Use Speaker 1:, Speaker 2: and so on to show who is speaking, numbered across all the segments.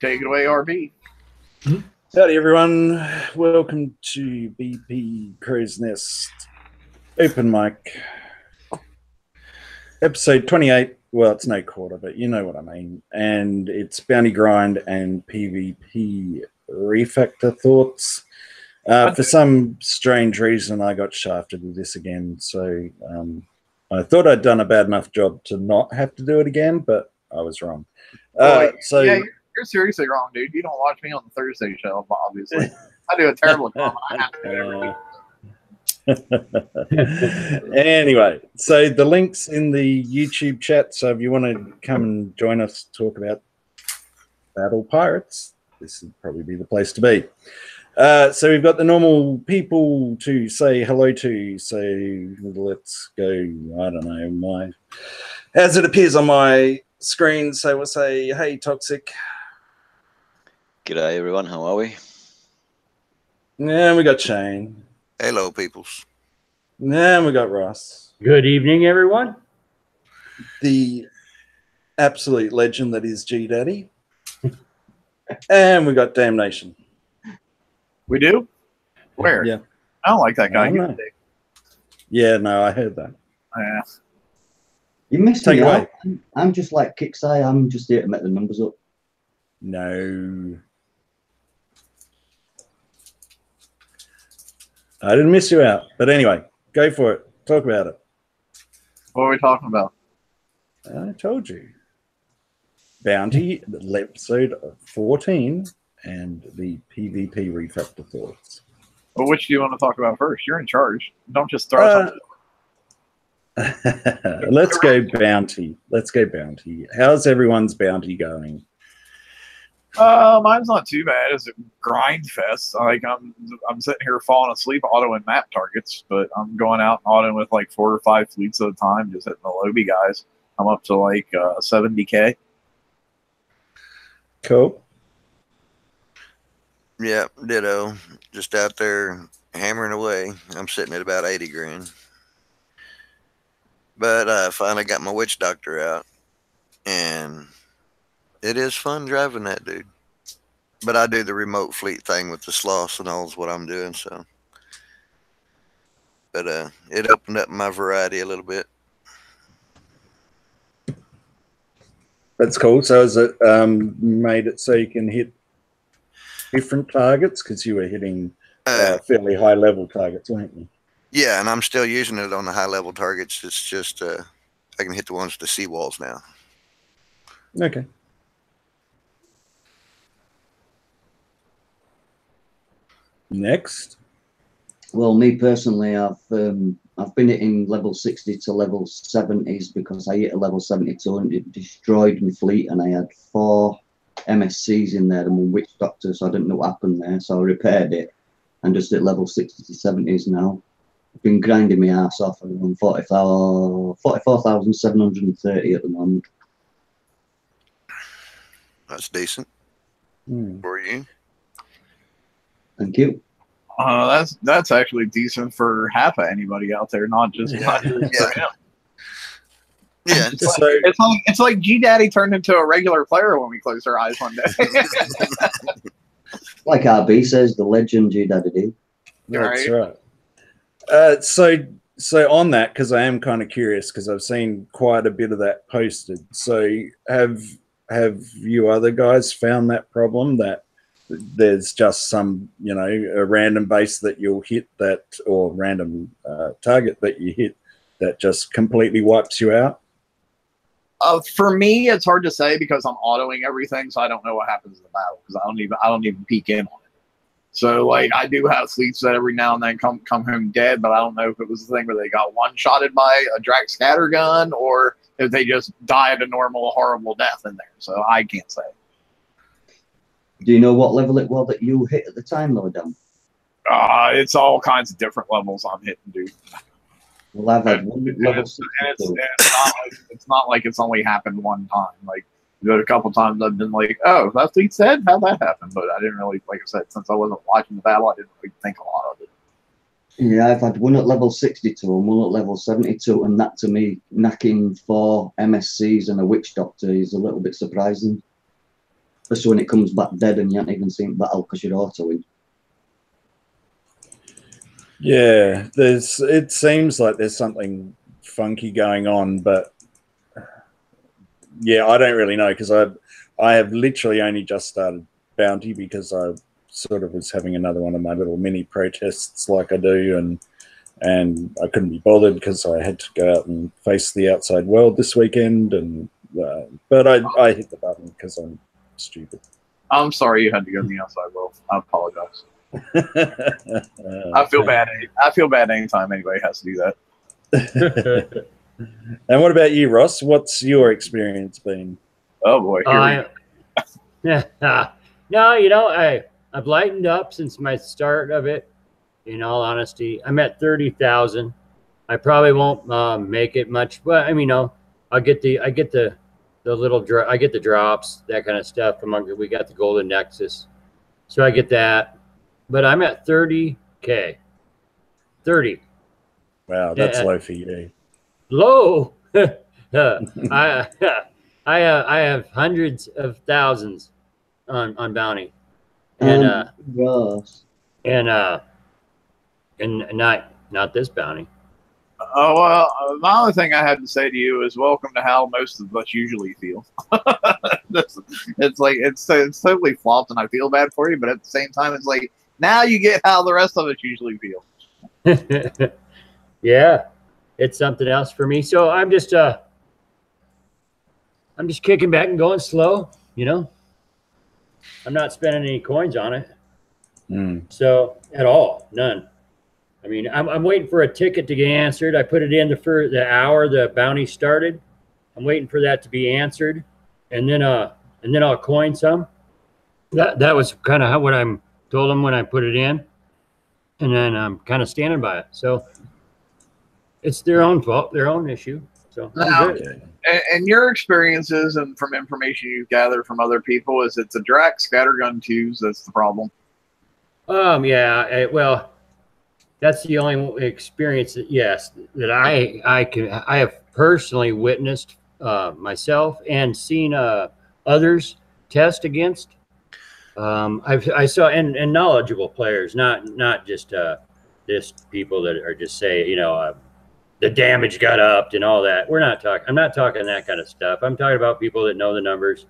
Speaker 1: Take it away, RB.
Speaker 2: Howdy, everyone. Welcome to BP Crow's Nest Open Mic, episode 28. Well, it's no quarter, but you know what I mean. And it's Bounty Grind and PvP Refactor Thoughts. For some strange reason, I got shafted with this again. So I thought I'd done a bad enough job to not have to do it again, but I was wrong.
Speaker 1: Yeah, you're seriously wrong, dude. You don't watch me on the Thursday show, obviously. I do a terrible job. I have to do everything.
Speaker 2: Anyway, so the link's in the YouTube chat. So if you want to come and join us, talk about Battle Pirates, this would probably be the place to be. So we've got the normal people to say hello to. So let's go. I don't know, as it appears on my screen. So we'll say, hey, Toxic.
Speaker 3: G'day, everyone. How are we?
Speaker 2: Yeah, we got Shane.
Speaker 4: Hello, peoples.
Speaker 2: And we got Ross.
Speaker 5: Good evening, everyone.
Speaker 2: The absolute legend that is G Daddy. And we got Damnation.
Speaker 1: We do? Where?
Speaker 2: Yeah.
Speaker 1: I don't like that guy.
Speaker 2: Yeah, no, I heard that.
Speaker 1: Yeah.
Speaker 6: You missed me out. I'm just like Kicksai. I'm just here to make the numbers up.
Speaker 2: No. I didn't miss you out. But anyway, go for it. Talk about it.
Speaker 1: What are we talking about?
Speaker 2: I told you. Bounty, episode 14, and the PvP Refactor Thoughts.
Speaker 1: Well, which do you want to talk about first? You're in charge. Don't just throw something.
Speaker 2: Let's go Bounty. Let's go Bounty. How's everyone's Bounty going?
Speaker 1: Mine's not too bad. It's a grind fest. Like I'm sitting here falling asleep autoing map targets, but I'm going out and autoing with like 4 or 5 fleets at a time, just hitting the lobby guys. I'm up to like 70K.
Speaker 2: Cool.
Speaker 4: Yeah, ditto. Just out there hammering away. I'm sitting at about 80 grand. But I finally got my witch doctor out, and it is fun driving that dude. But I do the remote fleet thing with the sloths and all is what I'm doing, so. But it opened up my variety a little bit.
Speaker 2: That's cool. So has it made it so you can hit different targets? Because you were hitting fairly high level targets, weren't you?
Speaker 4: Yeah, and I'm still using it on the high level targets. It's just I can hit the ones with the seawalls now.
Speaker 2: Okay. Next.
Speaker 6: Well, me personally, I've been hitting level 60 to level 70s because I hit a level 72 and it destroyed my fleet, and I had 4 MSCs in there and one witch doctor, so I didn't know what happened there. So I repaired it and just at level 60 to 70s now. I've been grinding my ass off. I'm on 44,730 at the moment.
Speaker 4: That's decent for you.
Speaker 6: Thank you.
Speaker 1: That's actually decent for half of anybody out there, not just for him.
Speaker 4: Yeah,
Speaker 1: it's like G Daddy turned into a regular player when we closed our eyes one day.
Speaker 6: Like RB says, the legend G Daddy D.
Speaker 2: That's right. So on that, because I am kind of curious, because I've seen quite a bit of that posted. So have you other guys found that problem, that there's just some, a random base that you'll hit that, or random target that you hit that just completely wipes you out?
Speaker 1: For me, it's hard to say because I'm autoing everything, so I don't know what happens in the battle because I don't even peek in on it. So like I do have fleets that every now and then come home dead, but I don't know if it was the thing where they got one-shotted by a Drac scattergun or if they just died a normal horrible death in there. So I can't say.
Speaker 6: Do you know what level it was that you hit at the time, though, Dan?
Speaker 1: It's all kinds of different levels I'm hitting, dude.
Speaker 6: Well, I've had one level.
Speaker 1: It's not like it's only happened one time. Like a couple times I've been like, oh, that fleet said, how'd that happen? But I didn't really, like I said, since I wasn't watching the battle, I didn't really think a lot of it.
Speaker 6: Yeah, I've had one at level 62 and one at level 72, and that to me, knacking 4 MSCs and a witch doctor is a little bit surprising. especially when it comes back dead and you haven't even seen battle because you're autoing.
Speaker 2: Yeah, it seems like there's something funky going on, but yeah, I don't really know because I have literally only just started Bounty because I sort of was having another one of my little mini protests like I do, and I couldn't be bothered because I had to go out and face the outside world this weekend, and but I hit the button because I'm stupid.
Speaker 1: I'm sorry you had to go in the outside world. I apologize. I feel bad. I feel bad anytime anybody has to do that.
Speaker 2: And what about you, Ross? What's your experience been?
Speaker 1: Oh boy.
Speaker 3: No, you know, I've lightened up since my start of it. In all honesty, I'm at 30,000. I probably won't make it much, but I mean, I get the little I get the drops, that kind of stuff. We got the Golden Nexus, so I get that. But I'm at 30K. 30.
Speaker 2: Wow, that's low for you.
Speaker 3: Low. I have hundreds of thousands on bounty, and
Speaker 6: Ross.
Speaker 3: and not this bounty.
Speaker 1: Oh well, the only thing I had to say to you is welcome to how most of us usually feel. It's like it's totally flopped, and I feel bad for you, but at the same time, it's like now you get how the rest of us usually feel.
Speaker 3: Yeah, it's something else for me. So I'm just kicking back and going slow. You know, I'm not spending any coins on it. So at all, none. I mean, I'm waiting for a ticket to get answered. I put it in for the hour the bounty started. I'm waiting for that to be answered, and then I'll coin some. That was kind of what I'm told them when I put it in, and then I'm kind of standing by it. So it's their own fault, their own issue. So
Speaker 1: now, and your experiences and from information you've gathered from other people, is it's a Drac scattergun 2s that's the problem?
Speaker 3: Yeah. Well, that's the only experience that that I have personally witnessed myself and seen others test against. I saw and knowledgeable players, not just people that are just say, you know, the damage got upped and all that. I'm not talking that kind of stuff. I'm talking about people that know the numbers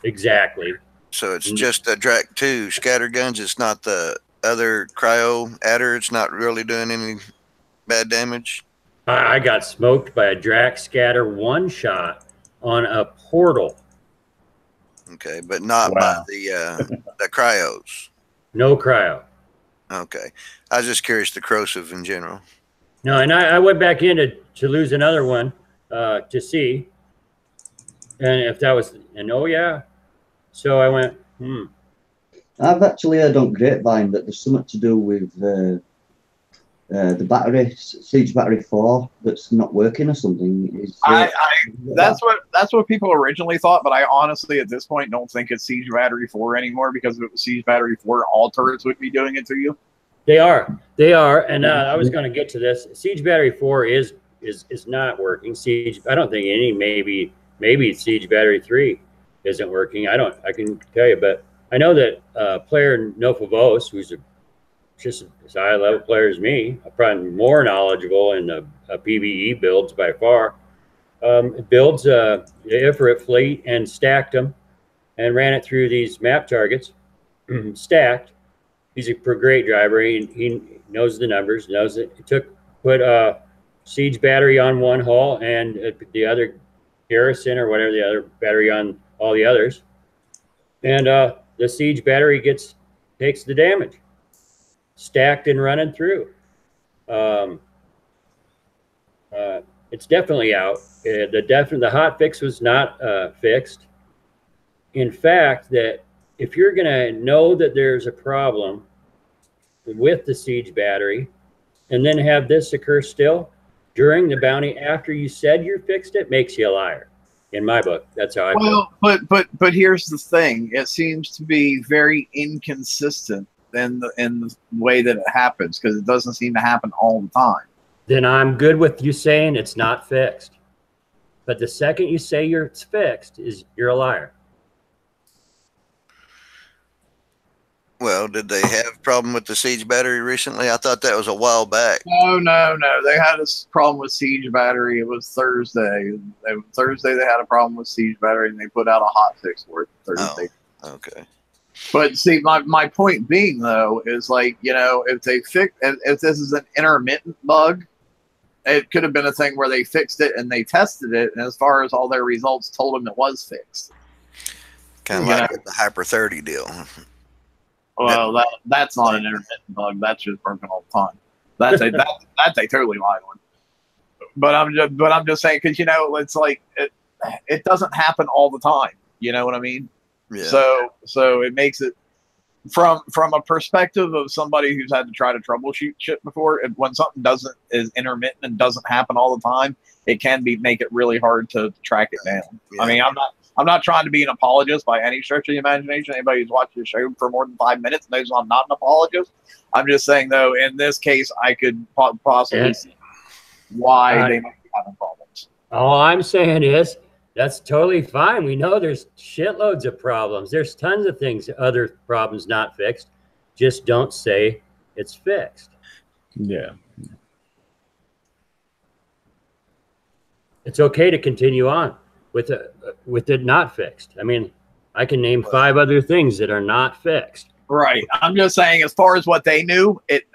Speaker 3: exactly.
Speaker 4: So it's just the Drac 2 scatterguns. It's not the other cryo adder. It's not really doing any bad damage.
Speaker 3: I got smoked by a Drac scatter one shot on a portal.
Speaker 4: Okay, but not by the cryos.
Speaker 3: No cryo.
Speaker 4: Okay, I was just curious the corrosive in general.
Speaker 3: No, and I went back in to lose another one to see, and if that was, and oh yeah, so I went.
Speaker 6: I've actually heard on Grapevine that there's something to do with the battery, Siege Battery 4, that's not working or something.
Speaker 1: That's what people originally thought, but I honestly at this point don't think it's Siege Battery 4 anymore, because if it was Siege Battery 4, all turrets would be doing it to you.
Speaker 3: They are, and I was going to get to this. Siege Battery 4 is not working. I don't think maybe Siege Battery 3 isn't working. I can tell you, but I know that player Nofavos, who's just as high level player as me, probably more knowledgeable in the PvE builds by far, builds the Ifrit fleet and stacked them and ran it through these map targets, stacked. He's a great driver. He knows the numbers, knows it. He put Siege Battery on one hull and the other Garrison or whatever the other battery on all the others. And the Siege Battery takes the damage, stacked and running through. It's definitely out. The hot fix was not fixed. In fact, that if you're going to know that there's a problem with the Siege Battery and then have this occur still during the bounty after you said you fixed it, makes you a liar. In my book, that's how I feel.
Speaker 1: But here's the thing: it seems to be very inconsistent in the way that it happens, because it doesn't seem to happen all the time.
Speaker 3: Then I'm good with you saying it's not fixed. But the second you say it's fixed, you're a liar.
Speaker 4: Well, did they have a problem with the Siege battery recently? I thought that was a while back.
Speaker 1: No. They had a problem with Siege battery. It was Thursday. Thursday they had a problem with Siege battery, and they put out a hot fix for it Thursday.
Speaker 4: Oh, okay.
Speaker 1: But see, my point being though is like, you know, if this is an intermittent bug, it could have been a thing where they fixed it and they tested it, and as far as all their results told them it was fixed.
Speaker 4: Kind of like the Hyper 30 deal.
Speaker 1: Well, that's not an intermittent bug. That's just broken all the time. That's a totally live one. But I'm just saying, because, you know, it's like it doesn't happen all the time. You know what I mean?
Speaker 4: Yeah.
Speaker 1: So it makes it from a perspective of somebody who's had to try to troubleshoot shit before. When something is intermittent and doesn't happen all the time, it can make it really hard to track it down. Yeah. I mean, I'm not trying to be an apologist by any stretch of the imagination. Anybody who's watched the show for more than 5 minutes knows I'm not an apologist. I'm just saying, though, in this case, I could possibly see why they might be having problems.
Speaker 3: All I'm saying is that's totally fine. We know there's shitloads of problems. There's tons of things, other problems not fixed. Just don't say it's fixed.
Speaker 2: Yeah.
Speaker 3: It's okay to continue on with it not fixed. I mean, I can name 5 other things that are not fixed.
Speaker 1: Right. I'm just saying, as far as what they knew, it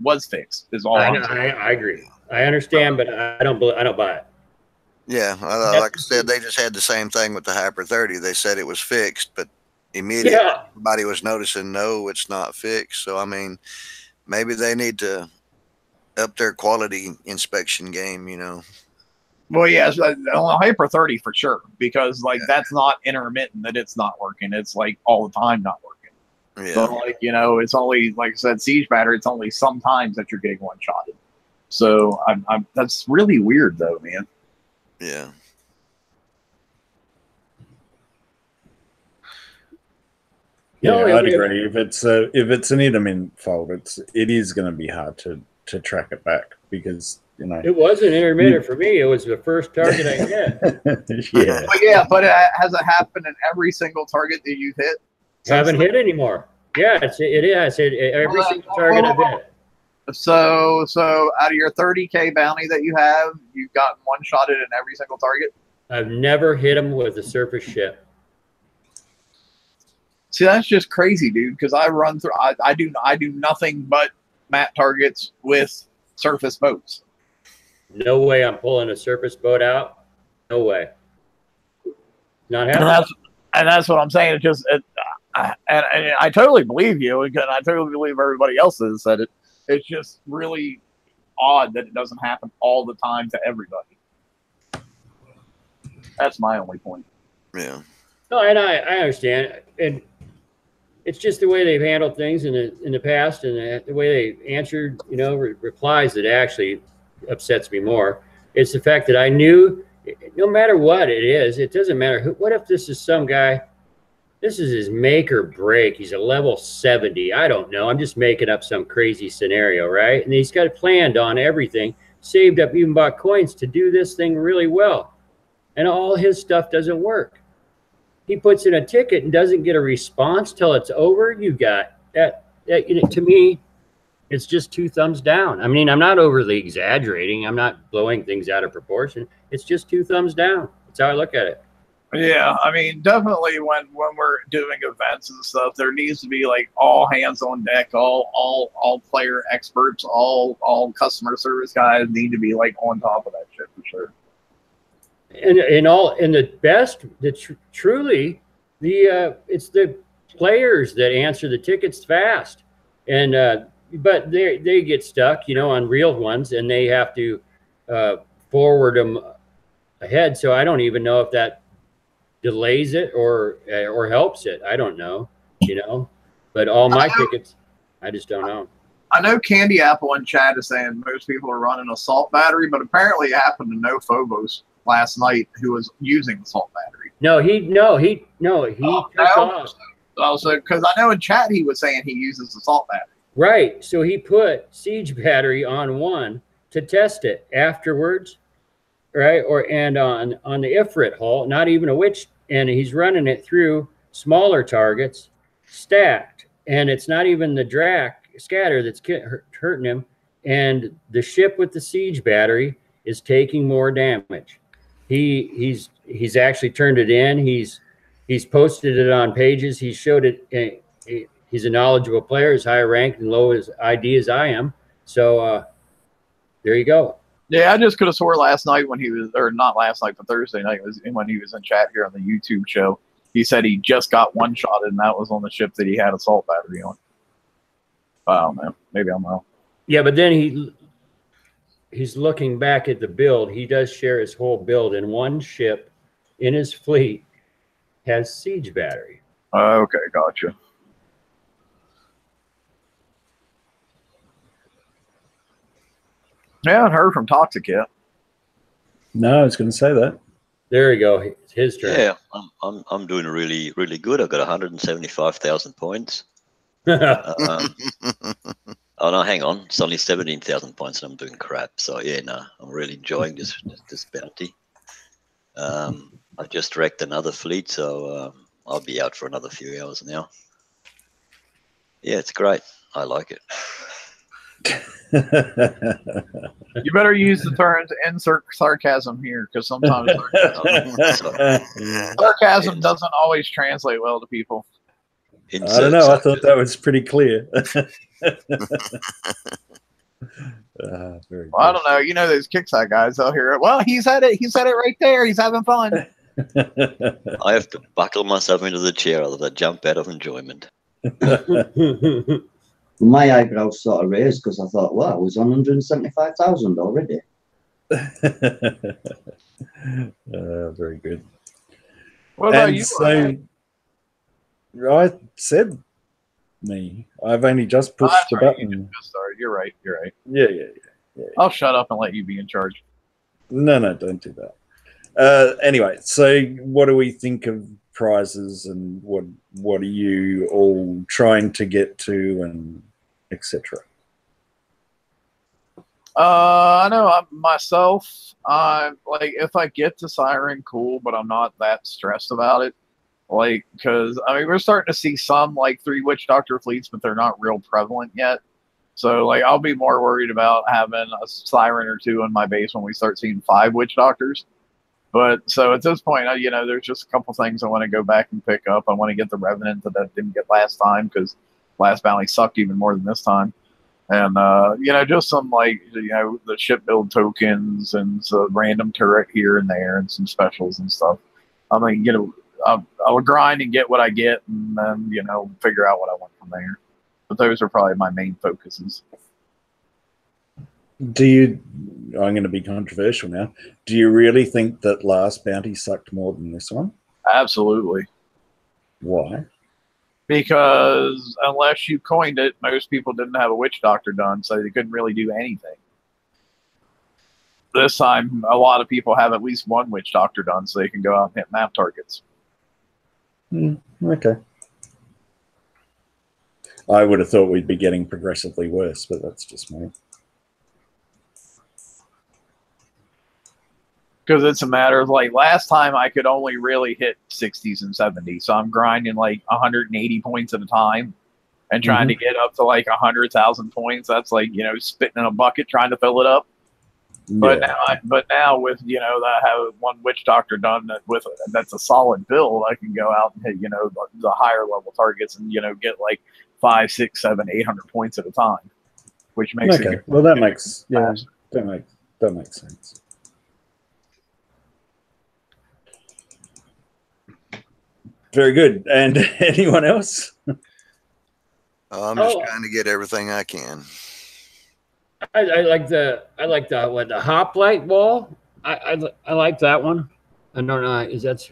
Speaker 1: was fixed. Is all I'm saying.
Speaker 3: I agree. I understand, but I don't buy it.
Speaker 4: Yeah, like I said, they just had the same thing with the Hyper 30. They said it was fixed, but immediately everybody was noticing, no, it's not fixed. So I mean, maybe they need to up their quality inspection game. You know.
Speaker 1: Well, yes, Hyper 30 for sure, because like that's not intermittent that it's not working. It's like all the time not working. Yeah. But like, you know, it's only, like I said, Siege battery. It's only sometimes that you're getting one-shotted. So that's really weird though, man.
Speaker 4: Yeah.
Speaker 2: Yeah, I'd agree. If it's an intermittent fault, it is going to be hard to track it back, because you know
Speaker 3: it wasn't intermittent for me. It was the first target I hit.
Speaker 1: But has it happened in every single target that you've hit?
Speaker 3: Haven't hit anymore. Yeah, it is. Every single target I've hit.
Speaker 1: So out of your 30K bounty that you have, you've gotten one-shotted in every single target?
Speaker 3: I've never hit them with a surface ship.
Speaker 1: See, that's just crazy, dude, because I run through I do nothing but mat targets with surface boats.
Speaker 3: No way I'm pulling a surface boat out. No way. Not happening.
Speaker 1: And that's what I'm saying. It's just and I totally believe you, and I totally believe everybody else has said it. It's just really odd that it doesn't happen all the time to everybody. That's my only point.
Speaker 4: Yeah.
Speaker 3: No, and I understand, and it's just the way they've handled things in the past, and the way they answered, you know, replies that actually upsets me more. It's the fact that I knew, no matter what it is, it doesn't matter. What if this is some guy? This is his make or break. He's a level 70. I don't know. I'm just making up some crazy scenario, right? And he's got it planned on everything, saved up, even bought coins to do this thing really well. And all his stuff doesn't work. He puts in a ticket and doesn't get a response till it's over. You got that you know, to me, it's just 2 thumbs down. I mean, I'm not overly exaggerating. I'm not blowing things out of proportion. It's just 2 thumbs down. That's how I look at it.
Speaker 1: Yeah, I mean, definitely when we're doing events and stuff, there needs to be like all hands on deck, all player experts, all customer service guys need to be like on top of that shit for sure.
Speaker 3: And the best, truly, it's the players that answer the tickets fast, and but they get stuck, you know, on real ones, and they have to forward them ahead. So I don't even know if that delays it or helps it. I don't know, you know, but all my tickets, I just don't know.
Speaker 1: I know Candy Apple in chat is saying most people are running assault battery, but apparently it happened to No Phobos last night who was using assault battery.
Speaker 3: He took off.
Speaker 1: Also, because I know in chat he was saying he uses assault battery.
Speaker 3: Right. So he put siege battery on 1 to test it afterwards. Right. And on the Ifrit hull, not even a witch, and he's running it through smaller targets stacked. and it's not even the scatter that's hurting him. And the ship with the siege battery is taking more damage. He's actually turned it in. He's posted it on pages. He showed it. He's a knowledgeable player. He's higher ranked and low as ID as I am. So there you go.
Speaker 1: Yeah, I just could have swore last night when he was, or not last night, but Thursday night was when he was in chat here on the YouTube show. He said he just got one shot, and that was on the ship that he had assault battery on. I don't know. Maybe I'm wrong.
Speaker 3: Yeah, but then he's looking back at the build. He does share his whole build, and one ship in his fleet has siege battery.
Speaker 1: Okay, gotcha. Yeah, I haven't heard from Toxic yet.
Speaker 2: No, I was going to say that.
Speaker 3: There you go. It's his turn.
Speaker 5: Yeah, I'm doing really, really good. I've got 175,000 points. Oh no, hang on. It's only 17,000 points and I'm doing crap. So yeah, no, I'm really enjoying this bounty. I just wrecked another fleet, so I'll be out for another few hours now. Yeah, it's great. I like it.
Speaker 1: You better use the terms insert sarcasm here, because sometimes sarcasm doesn't always translate well to people.
Speaker 2: I don't know. I thought that was pretty clear. Very
Speaker 1: well, I don't know. You know those Kickstarter guys out here. Well, he said it. He said it right there. He's having fun.
Speaker 5: I have to buckle myself into the chair, otherwise I jump out of enjoyment.
Speaker 6: My eyebrows sort of raised because I thought, well, I was on 175,000 already.
Speaker 2: Very good.
Speaker 1: What about
Speaker 2: And
Speaker 1: you?
Speaker 2: so, I said me. I've only just pushed the button.
Speaker 1: You just started. You're right. You're right.
Speaker 2: Yeah.
Speaker 1: I'll shut up and let you be in charge.
Speaker 2: No, don't do that. Anyway, so what do we think of prizes, and what are you all trying to get to, and etc.?
Speaker 1: I know myself. Like, if I get to Siren, cool, but I'm not that stressed about it. Like, because I mean, we're starting to see some like 3 Witch Doctor fleets, but they're not real prevalent yet. So like, I'll be more worried about having a Siren or 2 in my base when we start seeing 5 Witch Doctors. But so at this point, you know, there's just a couple things I want to go back and pick up. I want to get the Revenant that I didn't get last time, because last bounty sucked even more than this time. And, you know, just some, like, you know, the ship build tokens and some random turret here and there and some specials and stuff. I mean, you know, I'll grind and get what I get, and then, you know, figure out what I want from there. But those are probably my main focuses.
Speaker 2: Do you, I'm going to be controversial now, do you really think that last bounty sucked more than this one?
Speaker 1: Absolutely.
Speaker 2: Why?
Speaker 1: Because unless you coined it, most people didn't have a Witch Doctor done, so they couldn't really do anything. This time, a lot of people have at least one Witch Doctor done, so they can go out and hit map targets.
Speaker 2: Okay. I would have thought we'd be getting progressively worse, but that's just me.
Speaker 1: Because it's a matter of, like, last time I could only really hit 60s and 70s, so I'm grinding like 180 points at a time and trying to get up to like 100,000 points. That's like, you know, spitting in a bucket trying to fill it up. But now with, you know, that I have one Witch Doctor done that's a solid build, I can go out and hit, you know, the higher level targets and, you know, get like 500, 600, 700, 800 points at a time, which makes it.
Speaker 2: Well, that makes that makes sense. Very good. And anyone else?
Speaker 4: I'm just trying to get everything I can.
Speaker 3: I like the hoplite wall. I like that one. I don't know. That's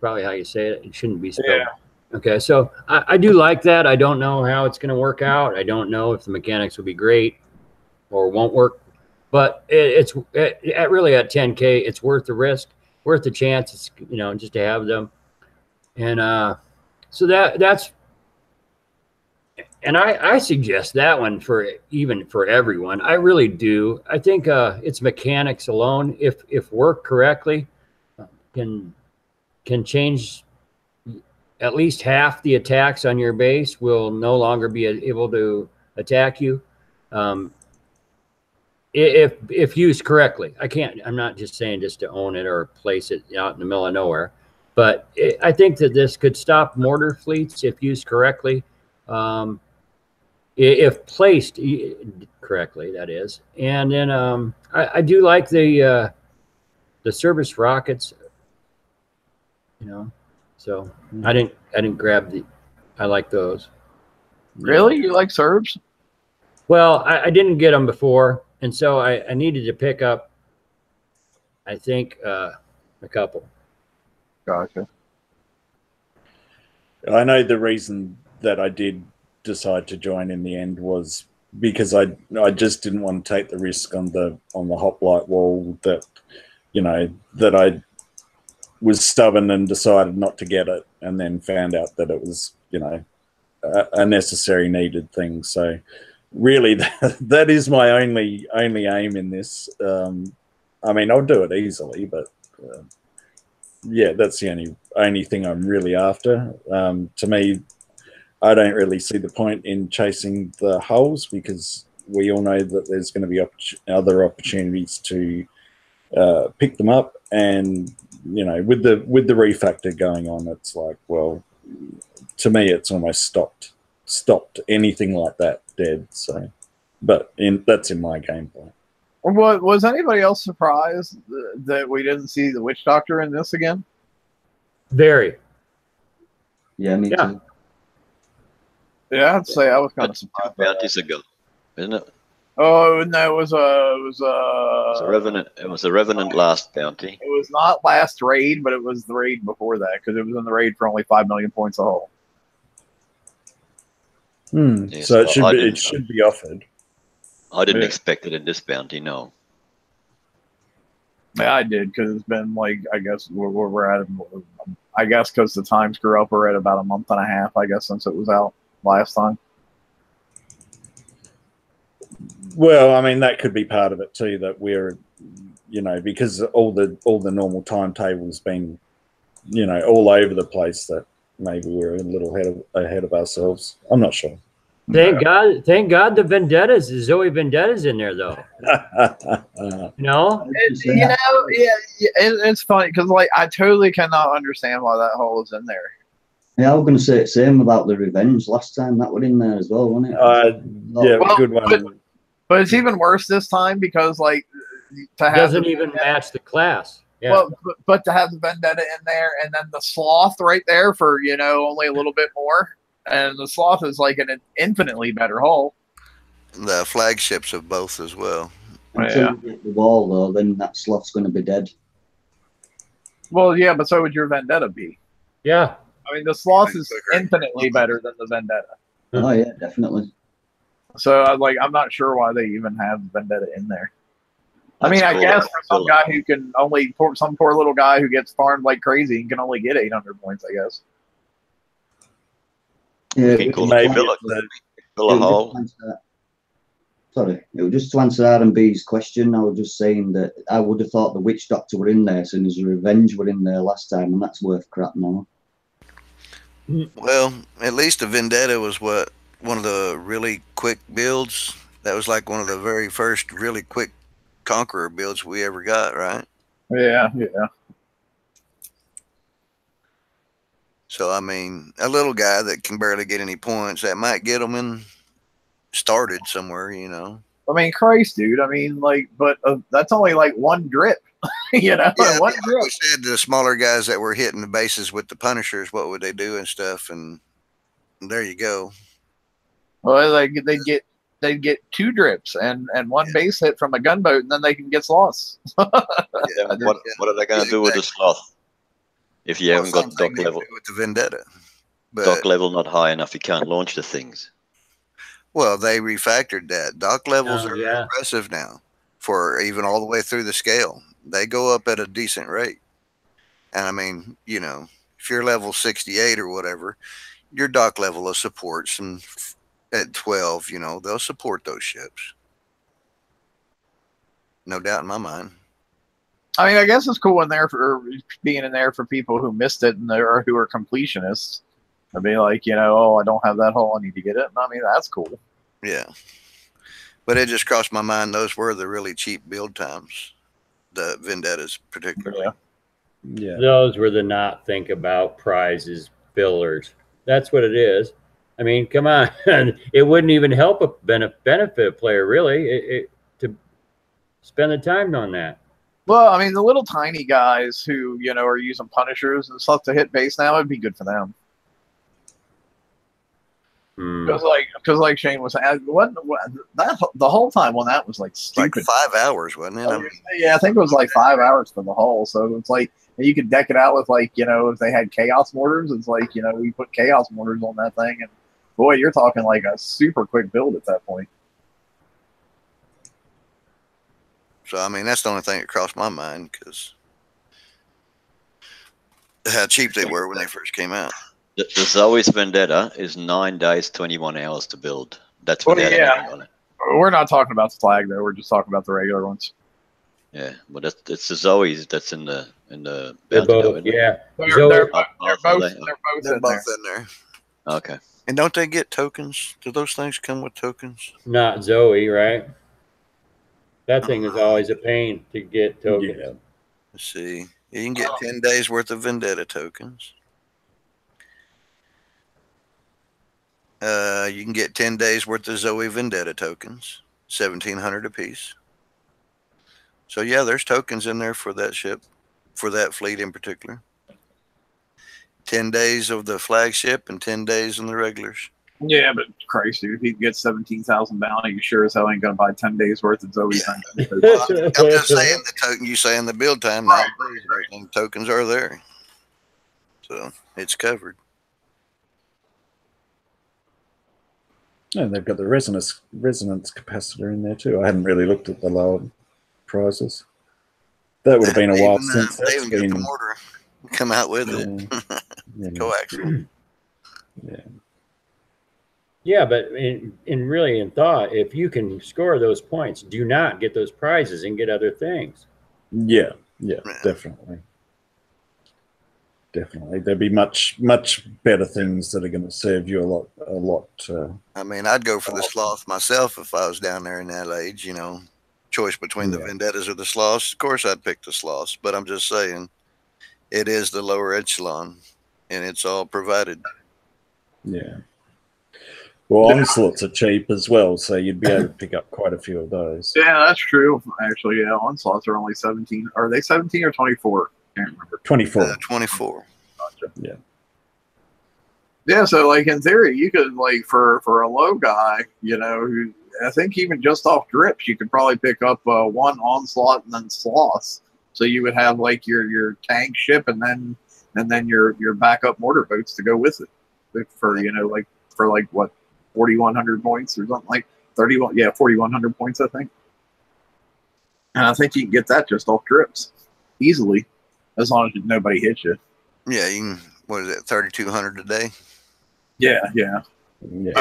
Speaker 3: probably how you say it? It shouldn't be spelled. Yeah. Okay, so I do like that. I don't know how it's going to work out. I don't know if the mechanics will be great or won't work. But it's really at 10K, it's worth the risk, worth the chance. It's, you know, just to have them. And so that's, and I suggest that one for everyone. I really do. I think its mechanics alone, if worked correctly, can change at least half the attacks on your base will no longer be able to attack you. If used correctly. I'm not just saying just to own it or place it out in the middle of nowhere, but I think that this could stop mortar fleets if used correctly. If placed correctly, that is. And then I do like the service rockets, you know. So I didn't grab I like those.
Speaker 1: Really? You like Serbs?
Speaker 3: Well, I didn't get them before, and so I needed to pick up, I think, a couple.
Speaker 1: Gotcha.
Speaker 2: I know the reason that I did decide to join in the end was because I just didn't want to take the risk on the hoplite wall that, you know, that I was stubborn and decided not to get it, and then found out that it was, you know, a necessary needed thing. So really that is my only aim in this. I mean, I'll do it easily, but yeah, that's the only thing I'm really after. To me, I don't really see the point in chasing the hulls, because we all know that there's going to be other opportunities to pick them up. And, you know, with the refactor going on, it's like, well, to me, it's almost stopped anything like that dead. So, but that's in my gameplay.
Speaker 1: Was anybody else surprised that we didn't see the witch doctor in this again?
Speaker 3: Very.
Speaker 6: Yeah, me too.
Speaker 1: Yeah, I'd say I was kind of surprised.
Speaker 5: Bounties ago, isn't it?
Speaker 1: Oh no, it was
Speaker 5: a revenant. It was a revenant last bounty.
Speaker 1: It was not last raid, but it was the raid before that, because it was in the raid for only 5 million points a whole.
Speaker 2: Yeah, so it should be offered.
Speaker 5: I didn't expect it in this bounty, no.
Speaker 1: Yeah, I did, because it's been like, I guess we're at, I guess because the time screw up, we're at about a month and a half, I guess, since it was out last time.
Speaker 2: Well, I mean, that could be part of it too, that we're, you know, because all the normal timetables been, you know, all over the place, that maybe we're a little ahead of ourselves. I'm not sure.
Speaker 3: Thank God the Vendettas, Zoe Vendettas in there though. No,
Speaker 1: you know, yeah, it's funny because like I totally cannot understand why that hole is in there.
Speaker 6: Yeah, I was going to say the same about the Revenge last time. That was in there as well, wasn't it?
Speaker 2: Yeah, well, good one.
Speaker 1: But it's even worse this time because like to have
Speaker 3: doesn't even match the class. Yeah.
Speaker 1: Well, but to have the Vendetta in there and then the Sloth right there for, you know, only a little bit more. And the Sloth is like an infinitely better hull.
Speaker 4: The flagships of both as well.
Speaker 6: Until you get the wall, though, then that Sloth's going to be dead.
Speaker 1: Well, yeah, but so would your Vendetta be.
Speaker 3: Yeah.
Speaker 1: I mean, the Sloth is infinitely better than the Vendetta.
Speaker 6: Oh, yeah, definitely.
Speaker 1: So, I'm not sure why they even have Vendetta in there. I mean, I guess for some guy who can only, some poor little guy who gets farmed like crazy and can only get 800 points, I guess.
Speaker 6: Yeah, sorry, it was just to answer R&B's question. I was just saying that I would have thought the Witch Doctor were in there as soon as the Revenge were in there last time, and that's worth crap now.
Speaker 4: Well, at least the Vendetta was one of the really quick builds. That was like one of the very first really quick Conqueror builds we ever got, right?
Speaker 1: Yeah, yeah.
Speaker 4: So, I mean, a little guy that can barely get any points, that might get him in started somewhere, you know.
Speaker 1: I mean, Christ, dude. I mean, but that's only like one drip, you know?
Speaker 4: Yeah,
Speaker 1: one drip.
Speaker 4: We said the smaller guys that were hitting the bases with the Punishers, what would they do and stuff? And there you go.
Speaker 1: Well, they'd get 2 drips and one base hit from a gunboat, and then they can get lost.
Speaker 5: What are they going to do with the Sloth? If you haven't got dock level
Speaker 4: with the Vendetta, but
Speaker 5: dock level not high enough, you can't launch the things.
Speaker 4: Well, they refactored that. Dock levels are impressive now, for even all the way through the scale. They go up at a decent rate, and I mean, you know, if you're level 68 or whatever, your dock level will support some. At 12, you know, they'll support those ships. No doubt in my mind.
Speaker 1: I mean, I guess it's cool in there for being in there for people who missed it and who are completionists. I'd be like, you know, oh, I don't have that hull, I need to get it. And I mean, that's cool.
Speaker 4: Yeah. But it just crossed my mind, those were the really cheap build times, the Vendettas particularly.
Speaker 2: Yeah.
Speaker 3: Those were the not think about prizes fillers. That's what it is. I mean, come on. It wouldn't even help a benefit player, really, to spend the time on that.
Speaker 1: Well, I mean, the little tiny guys who, you know, are using punishers and stuff to hit base now, it'd be good for them. Because like Shane was saying, the whole time when that was like stupid.
Speaker 4: Like 5 hours, wasn't it? I mean,
Speaker 1: yeah, I think it was like 5 hours for the hull. So it's like you could deck it out with, like, you know, if they had chaos mortars, it's like, you know, we put chaos mortars on that thing, and boy, you're talking like a super quick build at that point.
Speaker 4: So I mean, that's the only thing that crossed my mind, because how cheap they were when they first came out.
Speaker 5: The Zoe's Vendetta is 9 days, 21 hours to build. That's without anything on it.
Speaker 1: We're not talking about the flag though. We're just talking about the regular ones.
Speaker 5: Yeah, but it's the Zoe's that's in the
Speaker 3: They're both, yeah. They're
Speaker 1: both in there.
Speaker 5: Okay.
Speaker 4: And don't they get tokens? Do those things come with tokens?
Speaker 3: Not Zoe, right? That thing is always a pain to get tokens.
Speaker 2: Yeah.
Speaker 4: Let's see. You can get 10 days worth of Vendetta tokens. You can get 10 days worth of Zoe Vendetta tokens, 1,700 apiece. So yeah, there's tokens in there for that ship, for that fleet in particular. 10 days of the flagship and 10 days in the regulars.
Speaker 1: Yeah, but Christ, dude, if you can get 17,000 bounty, you sure as hell ain't gonna buy 10 days worth of Zoe.
Speaker 4: Yeah. Well, I'm just saying the token. You saying the build time 9 days, right? And tokens are there, so it's covered.
Speaker 2: And they've got the resonance capacitor in there too. I hadn't really looked at the lower prizes. That would have been a while since
Speaker 4: they
Speaker 2: that's
Speaker 4: even
Speaker 2: been
Speaker 4: got the mortar come out with it.
Speaker 2: Yeah.
Speaker 4: Coaxial.
Speaker 2: Yeah.
Speaker 3: Yeah, but in thought, if you can score those points, do not get those prizes and get other things.
Speaker 2: Yeah, definitely. Definitely. There'd be much better things that are going to serve you a lot.
Speaker 4: I mean, I'd go for the sloth myself if I was down there in that age, you know, choice between the Vendettas or the sloths. Of course, I'd pick the sloths, but I'm just saying it is the lower echelon and it's all provided.
Speaker 2: Yeah. Well, onslaughts are cheap as well, so you'd be able to pick up quite a few of those.
Speaker 1: Yeah, that's true. Actually, yeah, onslaughts are only 17. Are they 17 or 24? Can't remember.
Speaker 2: 24.
Speaker 4: 24.
Speaker 1: Gotcha.
Speaker 2: Yeah.
Speaker 1: Yeah, so like in theory, you could, like, for a low guy, you know, who I think even just off drips, you could probably pick up one onslaught and then sloths. So you would have like your tank ship and then your backup mortar boats to go with it for, you know, like for like what, 4,100 points or something, like 31. Yeah, 4,100 points, I think. And I think you can get that just off drips easily, as long as nobody hits you.
Speaker 4: Yeah, you can. What is it? 3,200 a day.
Speaker 1: Yeah.
Speaker 2: Yeah.
Speaker 1: I mean,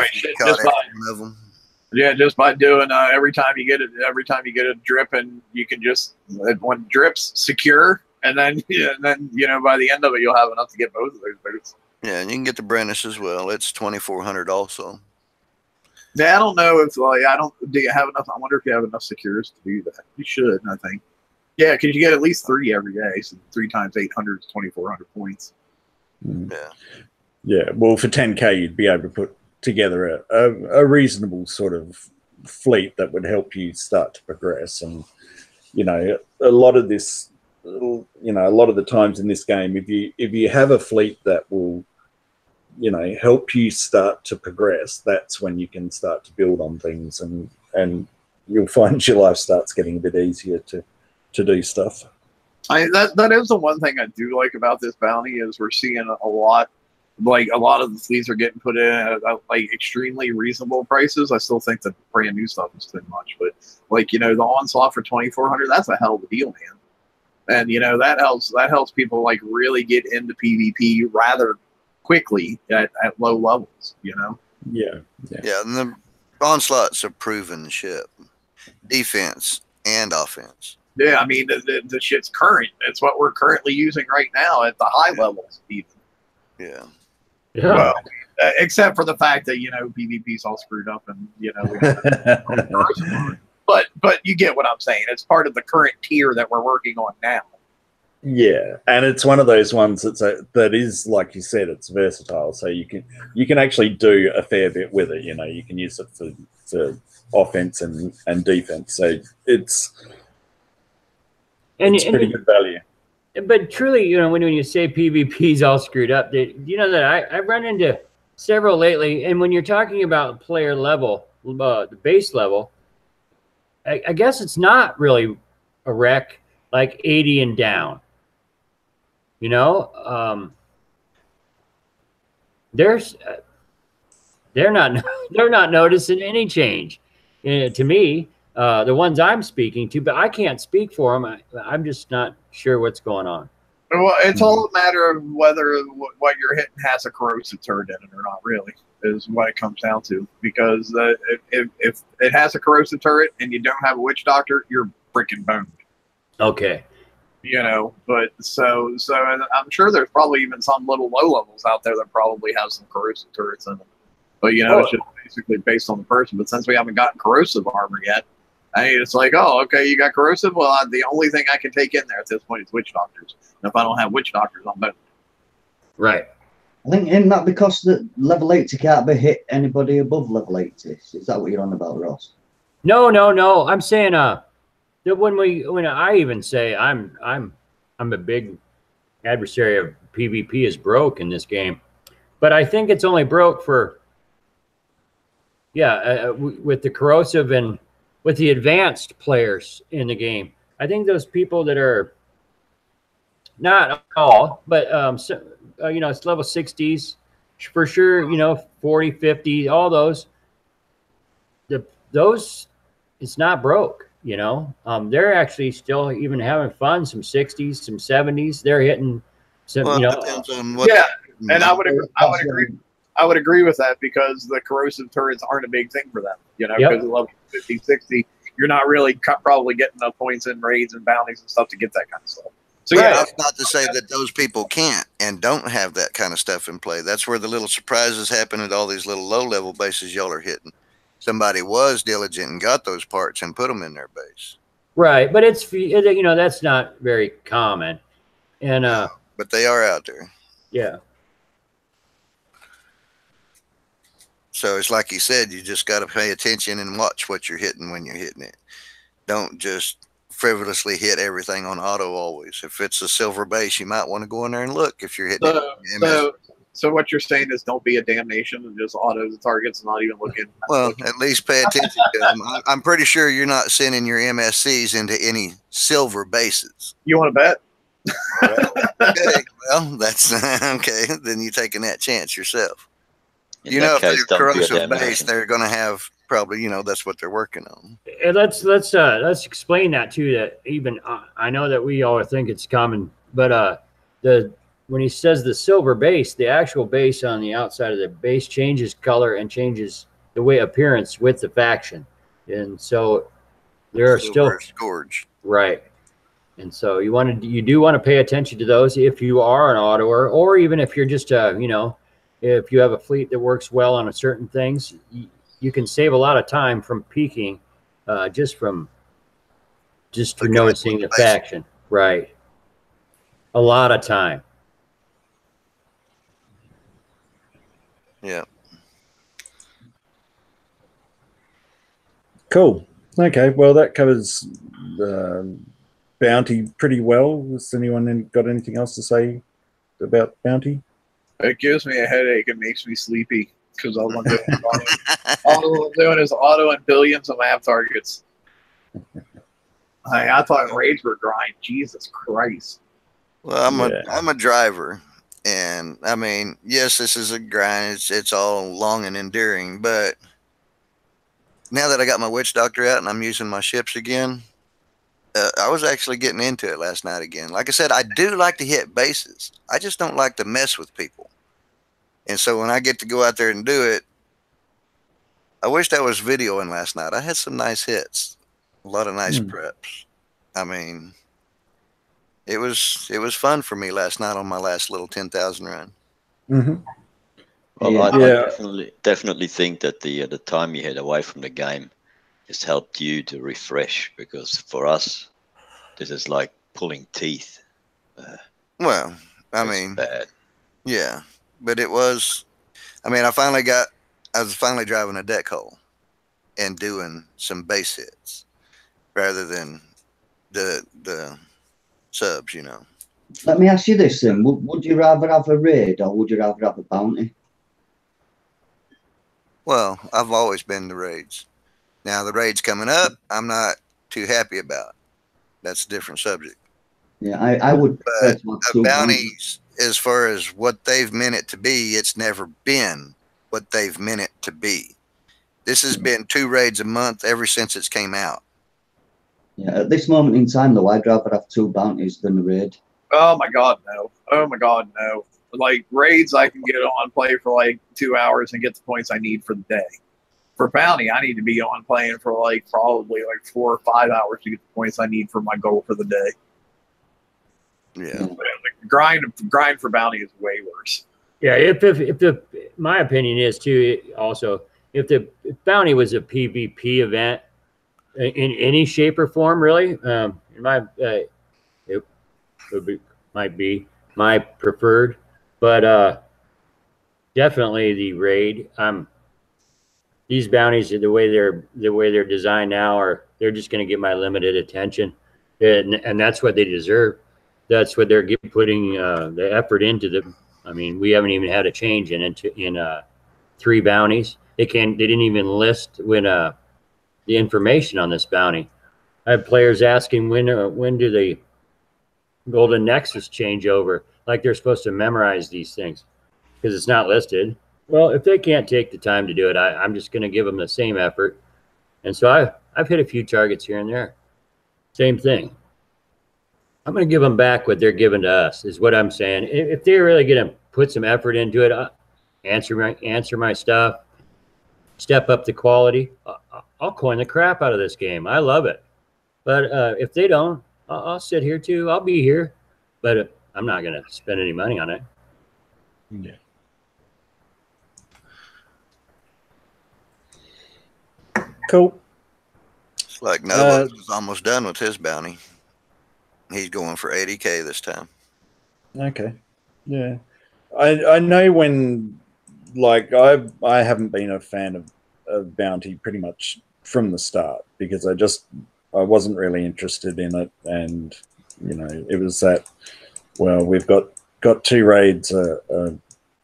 Speaker 1: just by doing every time you get a drip, and you can just, when drips secure, and then you know, by the end of it, you'll have enough to get both of those boats.
Speaker 4: Yeah, and you can get the Brennus as well. It's 2,400 also.
Speaker 1: Yeah, I don't know if do you have enough? I wonder if you have enough secures to do that. You should, I think. Yeah, because you get at least 3 every day. So 3 times 800 is 2,400 points.
Speaker 4: Yeah.
Speaker 2: Yeah. Well, for 10K, you'd be able to put together a reasonable sort of fleet that would help you start to progress. And, you know, a lot of this, you know, a lot of the times in this game, if you have a fleet that will, you know, help you start to progress, that's when you can start to build on things, and you'll find your life starts getting a bit easier to do stuff.
Speaker 1: That is the one thing I do like about this bounty, is we're seeing a lot of the fleets are getting put in at like extremely reasonable prices. I still think the brand new stuff is too much, but like, you know, the onslaught for 2,400, that's a hell of a deal, man. And, you know, that helps people like really get into PvP rather quickly at low levels, you know.
Speaker 2: Yeah.
Speaker 4: And the onslaught's a proven ship, defense and offense.
Speaker 1: Yeah, I mean, the shit's current. It's what we're currently using right now at the high levels, even.
Speaker 4: Yeah.
Speaker 3: Yeah.
Speaker 1: Well, except for the fact that, you know, PvP's all screwed up and, you know, we don't but you get what I'm saying. It's part of the current tier that we're working on now.
Speaker 2: Yeah, and it's one of those ones that is, like you said, it's versatile. So you can actually do a fair bit with it. You know, you can use it for offense and defense. So it's pretty good value.
Speaker 3: But truly, you know, when you say PvP's all screwed up, you know that I've run into several lately, and when you're talking about player level, the base level, I guess it's not really a wreck like 80 and down. You know, they're not they're not noticing any change to me. The ones I'm speaking to, but I can't speak for them. I'm just not sure what's going on.
Speaker 1: Well, it's all a matter of whether what you're hitting has a corrosive turret in it or not, really, is what it comes down to. Because if it has a corrosive turret and you don't have a witch doctor, you're freaking boned.
Speaker 3: Okay.
Speaker 1: You know, but so I'm sure there's probably even some little low levels out there that probably have some corrosive turrets in them. But, you know, it's just basically based on the person. But since we haven't gotten corrosive armor yet, it's like, oh, okay, you got corrosive? Well, the only thing I can take in there at this point is witch doctors. And if I don't have witch doctors, I'm boned.
Speaker 3: Right.
Speaker 6: I think, isn't that because the level 80 can't be hit anybody above level 80? Is that what you're on about, Ross?
Speaker 3: No. I'm saying that when I even say I'm a big adversary of PvP is broke in this game, but I think it's only broke for with the corrosive and with the advanced players in the game. I think those people that are not all, but you know, it's level 60s for sure. You know, 40, 50, all those. Those it's not broke. You know, they're actually still even having fun. Some 60s, some 70s. They're hitting some.
Speaker 4: Well,
Speaker 3: you know,
Speaker 4: depends on what
Speaker 1: and I would agree with that because the corrosive turrets aren't a big thing for them. You know, because level 50, 60, you're not really probably getting enough points in raids and bounties and stuff to get that kind of stuff. So
Speaker 4: yeah, that's not to say that those people can't and don't have that kind of stuff in play. That's where the little surprises happen at all these little low-level bases y'all are hitting. Somebody was diligent and got those parts and put them in their base.
Speaker 3: Right, but it's, you know, that's not very common, and
Speaker 4: but they are out there.
Speaker 3: Yeah.
Speaker 4: So it's like you said, you just got to pay attention and watch what you're hitting when you're hitting it. Don't just frivolously hit everything on auto always. If it's a silver base, you might want to go in there and look if you're hitting it.
Speaker 1: So what you're saying is don't be a damnation and just auto the targets and not even looking.
Speaker 4: Well, at least pay attention to them. I'm pretty sure you're not sending your MSCs into any silver bases.
Speaker 1: You want to bet?
Speaker 4: Okay, well, that's okay. Then you're taking that chance yourself.
Speaker 5: In that case,
Speaker 4: if they're corrosive base, they're going to have probably, you know, that's what they're working on.
Speaker 3: And let's explain that too. That even I know that we all think it's common, but when he says the silver base, the actual base on the outside of the base changes color and changes the way appearance with the faction, and so there are still
Speaker 4: scourge,
Speaker 3: right. And so you do want to pay attention to those if you are an autoer, or even if you're just you know, if you have a fleet that works well on certain things, you can save a lot of time from peaking just for noticing the faction. Right. A lot of time.
Speaker 4: Yeah.
Speaker 2: Cool. Okay. Well, that covers bounty pretty well. Has anyone got anything else to say about bounty?
Speaker 1: It gives me a headache. It makes me sleepy because all I'm doing is auto and billions of map targets. I thought raids were grind. Jesus Christ.
Speaker 4: Well, I'm a driver, and I mean, yes, this is a grind. It's all long and enduring, but now that I got my witch doctor out and I'm using my ships again, I was actually getting into it last night again. Like I said, I do like to hit bases. I just don't like to mess with people. And so when I get to go out there and do it, I wish I was videoing last night. I had some nice hits, a lot of nice preps. I mean, it was fun for me last night on my last little 10,000 run.
Speaker 2: Mm-hmm.
Speaker 5: Well,
Speaker 6: Yeah.
Speaker 5: I definitely think that the time you had away from the game has helped you to refresh, because for us, this is like pulling teeth.
Speaker 4: Well, I
Speaker 5: It's
Speaker 4: mean,
Speaker 5: bad.
Speaker 4: yeah, but it was. I mean, I was finally driving a deck hole and doing some base hits rather than the subs, you know.
Speaker 6: Let me ask you this then. Would you rather have a raid or would you rather have a bounty?
Speaker 4: Well, I've always been the raids. Now the raids coming up, I'm not too happy about. That's a different subject.
Speaker 6: Yeah, I would prefer
Speaker 4: But
Speaker 6: to have two bounties.
Speaker 4: bounties, as far as what they've meant it to be, it's never been what they've meant it to be. This has been 2 raids a month ever since it's came out.
Speaker 6: Yeah, at this moment in time, though, I'd rather have 2 bounties than a raid.
Speaker 1: Oh my god, no. Oh my god, no. Like raids, I can get on, play for like 2 hours and get the points I need for the day. For bounty, I need to be on playing for like probably like 4 or 5 hours to get the points I need for my goal for the day.
Speaker 4: Yeah.
Speaker 1: The grind for bounty is way worse.
Speaker 3: Yeah, if my opinion is too, also, if the bounty was a PvP event in any shape or form, really, in my it might be my preferred, but definitely the raid. These bounties, the way they're designed now, they're just going to get my limited attention, and that's what they deserve. That's what they're putting the effort into them. I mean, we haven't even had a change in 3 bounties. They didn't even list the information on this bounty. I have players asking when do the Golden Nexus change over, like they're supposed to memorize these things because it's not listed. Well, if they can't take the time to do it, I'm just going to give them the same effort. And so I've hit a few targets here and there. Same thing. I'm going to give them back what they're giving to us, is what I'm saying. If they're really going to put some effort into it, answer my stuff, step up the quality, I'll coin the crap out of this game. I love it. But if they don't, I'll sit here too. I'll be here. But I'm not going to spend any money on it.
Speaker 2: Yeah. Cool.
Speaker 4: It's like Nova was almost done with his bounty. He's going for 80K this time.
Speaker 2: Okay. Yeah. I know when, like, I haven't been a fan of bounty pretty much from the start, because I wasn't really interested in it, and you know, it was that, well, we've got 2 raids a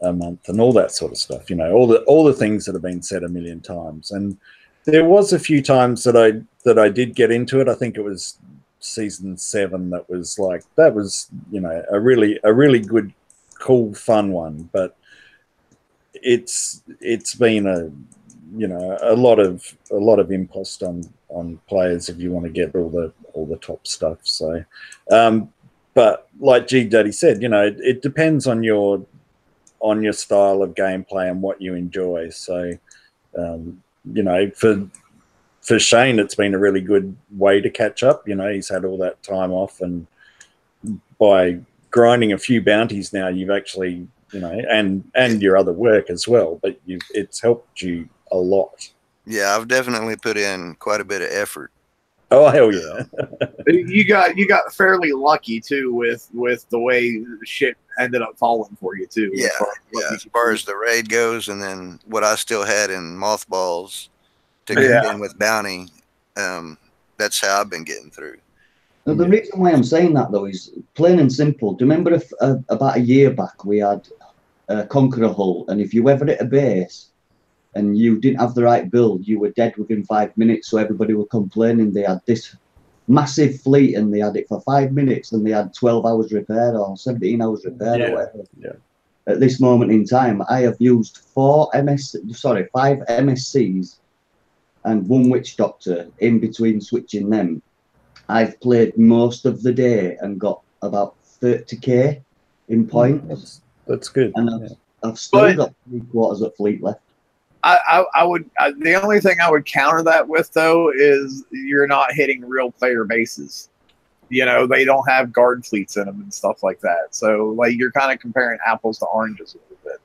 Speaker 2: month and all that sort of stuff, you know, all the things that have been said a million times. And there was a few times that I did get into it. I think it was season 7 that was, you know, a really good, cool, fun one. But it's been a lot of impost on players if you want to get all the top stuff. So but like G Daddy said, you know, it depends on your style of gameplay and what you enjoy. So you know, for Shane, it's been a really good way to catch up. You know, he's had all that time off, and by grinding a few bounties now, you've actually, you know, and your other work as well, but it's helped you a lot.
Speaker 4: Yeah, I've definitely put in quite a bit of effort.
Speaker 2: Oh, hell yeah.
Speaker 1: You got fairly lucky too with the way shit ended up falling for you too.
Speaker 4: Yeah, as far as the raid goes, and then what I still had in mothballs to get in with bounty, that's how I've been getting through.
Speaker 6: Now, the reason why I'm saying that, though, is plain and simple. Do you remember about a year back we had Conqueror Hull, and if you ever hit a base and you didn't have the right build, you were dead within 5 minutes. So everybody were complaining they had this massive fleet and they had it for 5 minutes and they had 12 hours repair or 17 hours repair or whatever.
Speaker 2: Yeah.
Speaker 6: At this moment in time, I have used 5 MSCs and 1 Witch Doctor in between switching them. I've played most of the day and got about 30k in points.
Speaker 2: That's good.
Speaker 6: And I've still got 3/4 of fleet left.
Speaker 1: I would the only thing I would counter that with, though, is you're not hitting real player bases. You know, they don't have guard fleets in them and stuff like that. So, like, you're kind of comparing apples to oranges a little bit.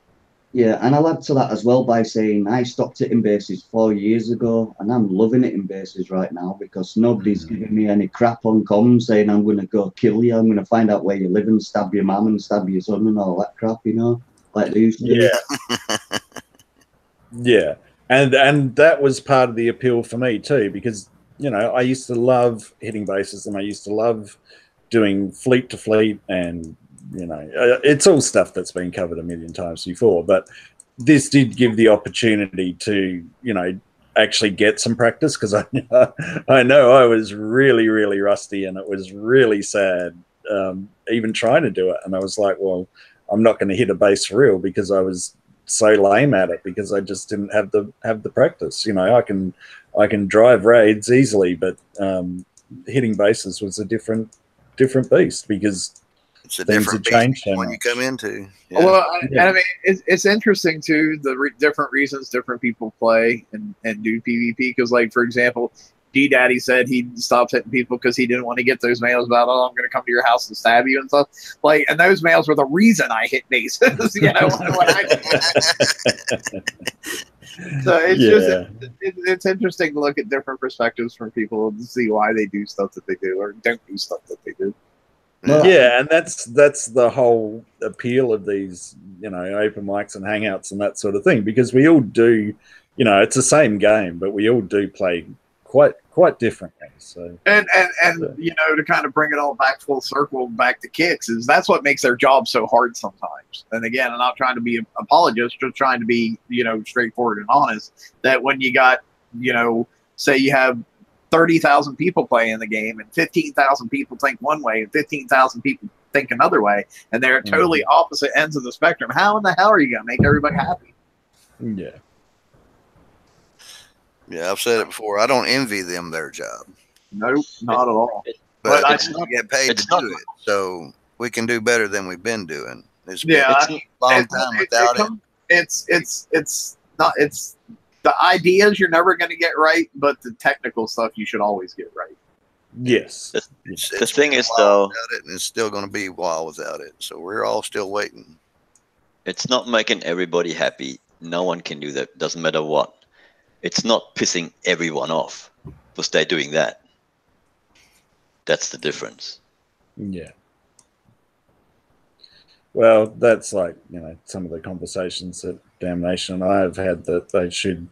Speaker 6: Yeah, and I'll add to that as well by saying I stopped hitting bases 4 years ago, and I'm loving hitting bases right now because nobody's giving me any crap on comms saying I'm going to go kill you, I'm going to find out where you live and stab your mum and stab your son and all that crap, you know, like they used to.
Speaker 2: Yeah. Yeah, and that was part of the appeal for me too, because you know I used to love hitting bases, and I used to love doing fleet to fleet, and you know it's all stuff that's been covered a million times before. But this did give the opportunity to actually get some practice, because I know I was really rusty, and it was really sad even trying to do it. And I was like, well, I'm not going to hit a base for real because I was so lame at it, because I just didn't have the practice. You know, I can drive raids easily, but hitting bases was a different beast, because
Speaker 4: it's a
Speaker 2: things
Speaker 4: different
Speaker 2: had changed so
Speaker 4: when
Speaker 2: much.
Speaker 4: you come into. Yeah.
Speaker 1: Well, I mean, it's interesting too, the different reasons different people play and do PvP. Because, like, for example, D-Daddy said he stopped hitting people because he didn't want to get those mails about, oh, I'm going to come to your house and stab you and stuff. Like, and those mails were the reason I hit bases. You know, when I so it's just it's interesting to look at different perspectives from people to see why they do stuff that they do or don't do stuff that they do.
Speaker 2: Yeah, and that's the whole appeal of these, open mics and hangouts and that sort of thing, because we all do, it's the same game, but we all do play quite differently. So
Speaker 1: and to kind of bring it all back full circle back to Kicks, is that's what makes their job so hard sometimes. And again, I'm not trying to be an apologist, just trying to be straightforward and honest, that when you got say you have 30,000 people playing the game, and 15,000 people think one way and 15,000 people think another way, and they're totally opposite ends of the spectrum. How in the hell are you going to make everybody happy?
Speaker 4: Yeah, I've said it before. I don't envy them their job.
Speaker 1: Nope, not at all.
Speaker 4: But I get paid to do it, so we can do better than we've been doing. It's been a long time without it.
Speaker 1: It's not. It's the ideas you're never going to get right, but the technical stuff you should always get right.
Speaker 2: Yes.
Speaker 5: The thing is, though,
Speaker 4: it's still going to be a while without it. So we're all still waiting.
Speaker 5: It's not making everybody happy. No one can do that. Doesn't matter what. It's not pissing everyone off because they're doing that. That's the difference.
Speaker 2: Yeah. Well, that's like, some of the conversations that Damnation and I have had, that they should,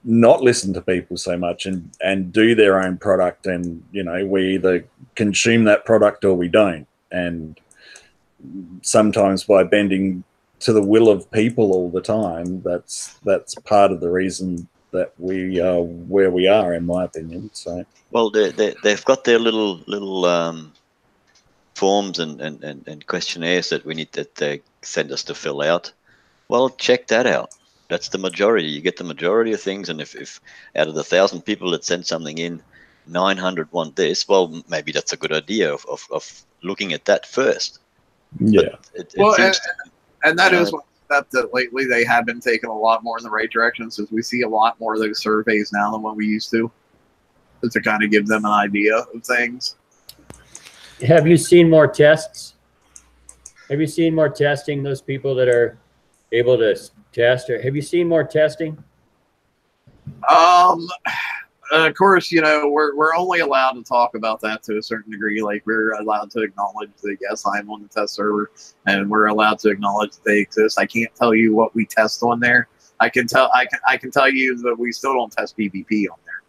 Speaker 2: not listen to people so much and do their own product. And, we either consume that product or we don't. And sometimes by bending to the will of people all the time, that's part of the reason that we are where we are, in my opinion. So,
Speaker 5: well, they've got their little forms and questionnaires that they send us to fill out. Well, check that out. That's the majority. You get the majority of things, and if out of the 1,000 people that send something in, 900 want this, well, maybe that's a good idea of looking at that first.
Speaker 2: Yeah.
Speaker 1: And that is one step that lately they have been taking a lot more in the right direction, since we see a lot more of those surveys now than what we used to kind of give them an idea of things.
Speaker 3: Have you seen more tests? Have you seen more testing, those people that are able to test? Or have you seen more testing?
Speaker 1: Of course, we're only allowed to talk about that to a certain degree. Like, we're allowed to acknowledge that, yes, I'm on the test server, and we're allowed to acknowledge that they exist. I can't tell you what we test on there. I can tell you that we still don't test PvP on there.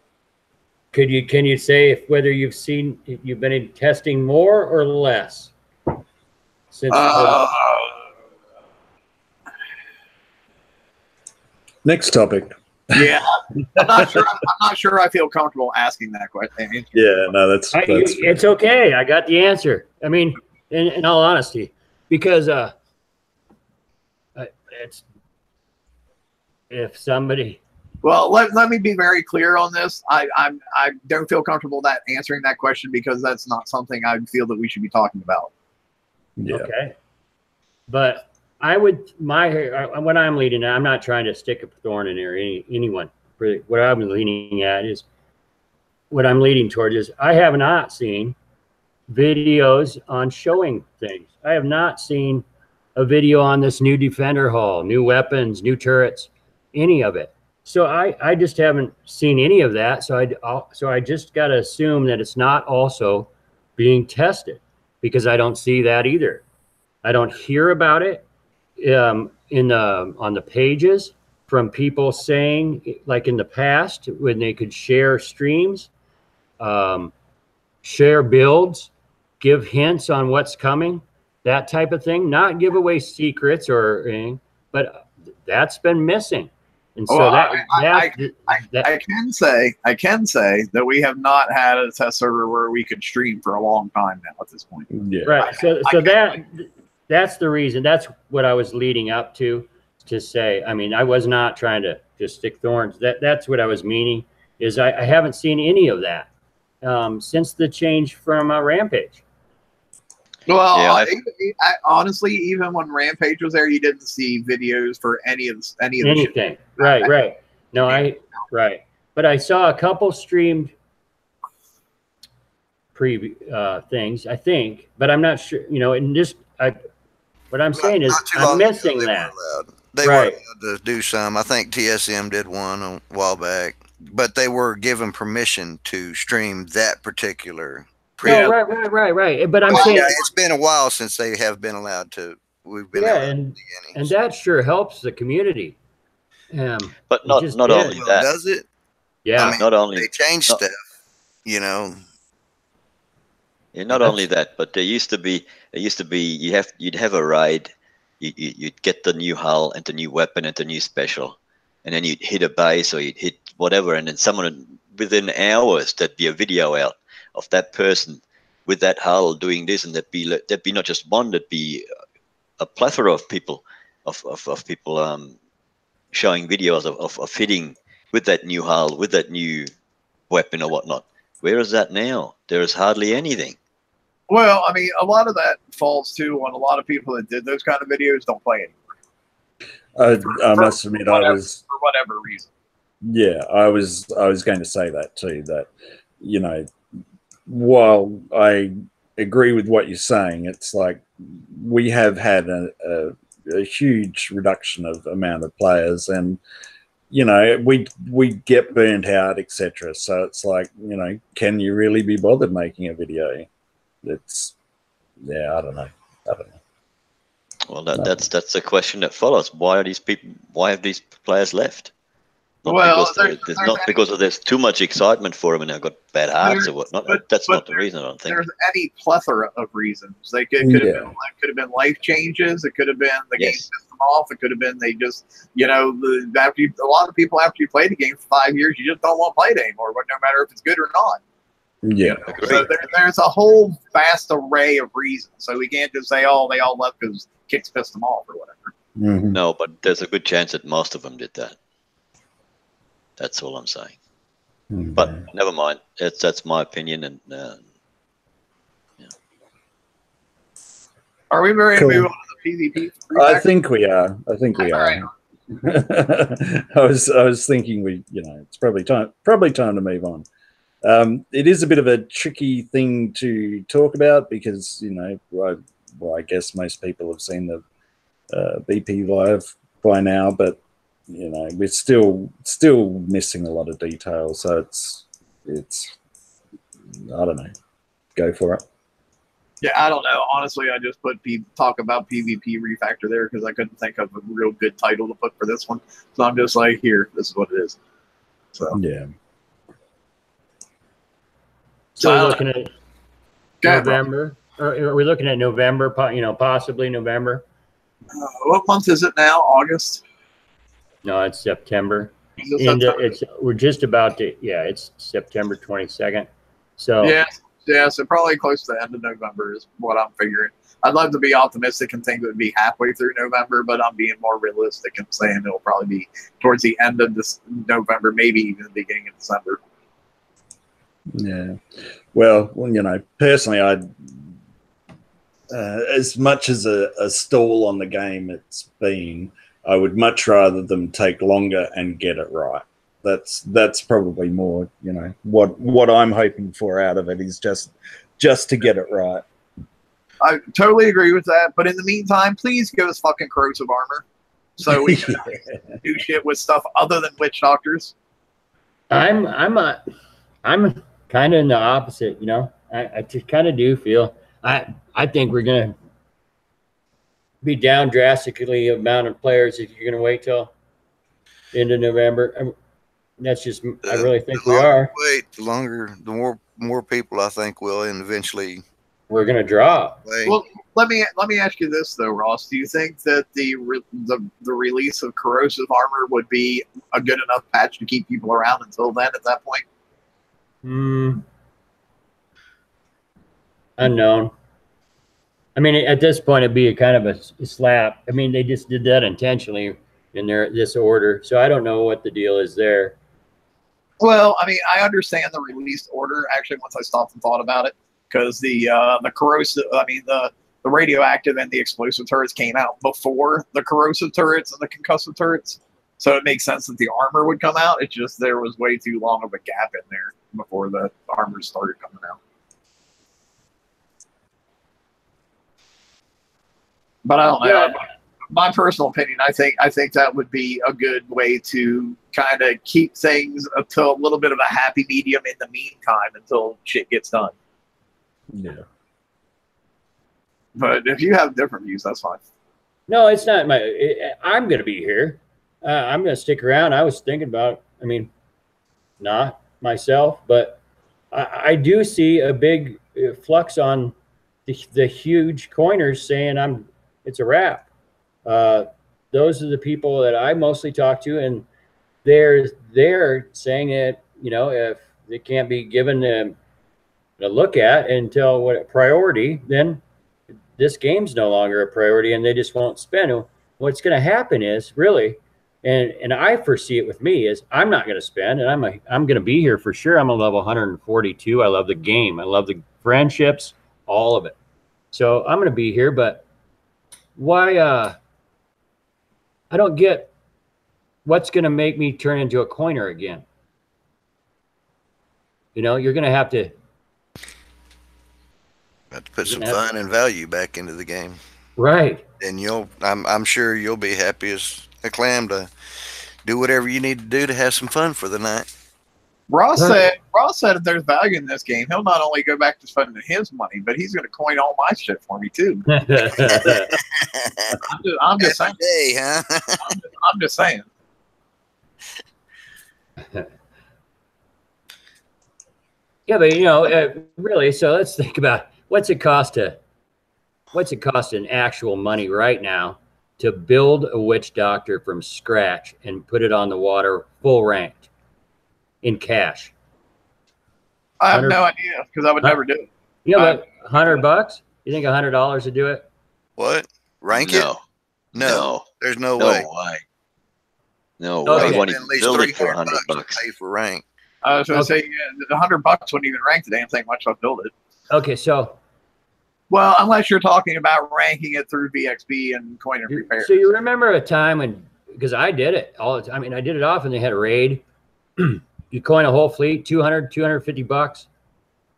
Speaker 3: Can you say whether you've been in testing more or less since
Speaker 2: next topic.
Speaker 1: Yeah, I'm not sure I feel comfortable asking that question.
Speaker 2: Yeah, no, that's
Speaker 3: it's okay. I got the answer. I mean, in all honesty, because it's if somebody.
Speaker 1: Well, let me be very clear on this. I don't feel comfortable answering that question, because that's not something I feel that we should be talking about.
Speaker 2: Yeah.
Speaker 3: Okay, but I would what I'm leading at, I'm not trying to stick a thorn in there anyone. Really, what I'm leaning at is what I'm leading towards is I have not seen videos on showing things. I have not seen a video on this new defender hall, new weapons, new turrets, any of it. So I just haven't seen any of that. So I just got to assume that it's not also being tested, because I don't see that either. I don't hear about it on the pages from people saying, like in the past when they could share streams, share builds, give hints on what's coming, that type of thing. Not give away secrets or anything, but that's been missing. And so I
Speaker 1: can say that we have not had a test server where we could stream for a long time now at this point.
Speaker 2: Yeah.
Speaker 3: Right. That's the reason. That's what I was leading up to say. I mean, I was not trying to just stick thorns. That's what I was meaning. Is I haven't seen any of that since the change from Rampage.
Speaker 1: Well, yeah, I honestly, even when Rampage was there, you didn't see videos for any of
Speaker 3: anything. Right. No, right. But I saw a couple streamed things, I think, but I'm not sure. You know, and just what I'm saying is I'm missing that.
Speaker 4: They were allowed to do some. I think TSM did one a while back, but they were given permission to stream that particular.
Speaker 3: No, right. But I'm saying
Speaker 4: it's been a while since they have been allowed to. We've been
Speaker 3: and that sure helps the community.
Speaker 5: But not only that,
Speaker 4: does it?
Speaker 3: Yeah,
Speaker 4: I mean,
Speaker 5: not only
Speaker 4: they changed stuff, you know.
Speaker 5: Yeah, not only that, but there used to be you'd have a raid, you'd get the new hull and the new weapon and the new special, and then you'd hit a base or you'd hit whatever, and then someone within hours there'd be a video out of that person with that hull doing this, and there'd be not just one, there'd be a plethora of people of people showing videos of hitting with that new hull, with that new weapon or whatnot. Where is that now? There is hardly anything.
Speaker 1: Well, I mean, a lot of that falls too on a lot of people that did those kind of videos don't play anymore.
Speaker 2: I must admit,
Speaker 1: for whatever reason.
Speaker 2: Yeah, I was going to say that too. That, you know, while I agree with what you're saying, it's like we have had a huge reduction of amount of players, and you know, we get burnt out, etc. So it's like, you know, can you really be bothered making a video? It's, yeah, I don't know.
Speaker 5: Well, that's the question that follows. Why have these players left? Not because there's too much excitement for them and they've got bad hearts or whatnot. That's not the reason, I don't think.
Speaker 1: There's any plethora of reasons. They could have been life changes. It could have been the game system off. It could have been they just, you know, a lot of people after you play the game for 5 years, you just don't want to play it anymore, no matter if it's good or not.
Speaker 2: Yeah.
Speaker 1: So there's a whole vast array of reasons. So we can't just say, oh, they all left because Kicks pissed them off or whatever.
Speaker 2: Mm-hmm.
Speaker 5: No, but there's a good chance that most of them did that. That's all I'm saying.
Speaker 2: Mm-hmm.
Speaker 5: But never mind. That's my opinion. And yeah.
Speaker 1: Are we ready to move on to the PvP?
Speaker 2: I think we are.
Speaker 1: Right.
Speaker 2: I was thinking it's probably time to move on. It is a bit of a tricky thing to talk about because, you know, I guess most people have seen the BP live by now, but you know, we're still missing a lot of detail. So it's I don't know. Go for it.
Speaker 1: Yeah, I don't know. Honestly, I just put talk about PvP refactor there because I couldn't think of a real good title to put for this one. So I'm just like, here, this is what it is. So
Speaker 2: yeah.
Speaker 3: So we're looking at November. Or are we looking at November? You know, possibly November.
Speaker 1: What month is it now? August.
Speaker 3: No, it's September. And we're just about to. Yeah, it's September 22nd. So
Speaker 1: yeah. So probably close to the end of November is what I'm figuring. I'd love to be optimistic and think it would be halfway through November, but I'm being more realistic and saying it'll probably be towards the end of this November, maybe even the beginning of December.
Speaker 2: Yeah. Well, you know, personally, as much as a stall on the game it's been, I would much rather them take longer and get it right. That's probably more, you know, what I'm hoping for out of it is just to get it right.
Speaker 1: I totally agree with that. But in the meantime, please give us fucking corrosive armor so we can do shit with stuff other than witch doctors.
Speaker 3: I'm kind of in the opposite, you know. I just kind of do feel I think we're gonna be down drastically amount of players if you're gonna wait till end of November. That's just I really think we are.
Speaker 4: Wait, the longer, the more people I think will, and eventually
Speaker 3: we're gonna drop.
Speaker 1: Well, let me ask you this though, Ross. Do you think that the release of corrosive armor would be a good enough patch to keep people around until then? At that point,
Speaker 3: unknown. I mean, at this point, it'd be a kind of a slap. I mean, they just did that intentionally in this order, so I don't know what the deal is there.
Speaker 1: Well, I mean, I understand the released order actually once I stopped and thought about it, because the corrosive, I mean the radioactive and the explosive turrets came out before the corrosive turrets and the concussive turrets, so it makes sense that the armor would come out. It's just there was way too long of a gap in there before the armor started coming out. But I don't know. Yeah. My personal opinion, I think that would be a good way to kind of keep things until a little bit of a happy medium in the meantime until shit gets done.
Speaker 2: Yeah.
Speaker 1: But if you have different views, that's fine.
Speaker 3: No, it's not I'm going to be here. I'm going to stick around. I was thinking about, I mean, not myself, but I do see a big flux on the huge coiners saying it's a wrap. Those are the people that I mostly talk to, and they're saying that, you know, if it can't be given a look at until what priority, then this game's no longer a priority, and they just won't spend. What's going to happen is really, and I foresee it with me, is I'm not going to spend, and I'm going to be here for sure. I'm a level 142. I love the game. I love the friendships, all of it. So I'm going to be here, but why? I don't get what's going to make me turn into a coiner again. You know, you're going to have to
Speaker 4: put some fun and value back into the game,
Speaker 3: right?
Speaker 4: And I'm sure you'll be happy as a clam to do whatever you need to do to have some fun for the night.
Speaker 1: Ross said if there's value in this game, he'll not only go back to spending his money, but he's going to coin all my shit for me too. I'm just saying.
Speaker 4: Day, huh?
Speaker 1: I'm just saying.
Speaker 3: Yeah, but you know, really. So let's think about what's it cost in actual money right now to build a witch doctor from scratch and put it on the water full ranked in cash.
Speaker 1: I have no idea because I would never do it.
Speaker 3: You know, but $100? You think $100 would do it?
Speaker 4: What? Rank it? No. There's no way.
Speaker 5: No
Speaker 3: way.
Speaker 5: I want to
Speaker 4: at least
Speaker 5: build it for
Speaker 4: $300
Speaker 5: $100.
Speaker 4: to pay for rank.
Speaker 1: I was going to say the $100 wouldn't even rank the damn thing much I'll build it.
Speaker 3: Okay, so.
Speaker 1: Well, unless you're talking about ranking it through VXP and coin and repair.
Speaker 3: So you remember a time when, because I did it all the time. I mean, I did it often. They had a raid. You coin a whole fleet, $250.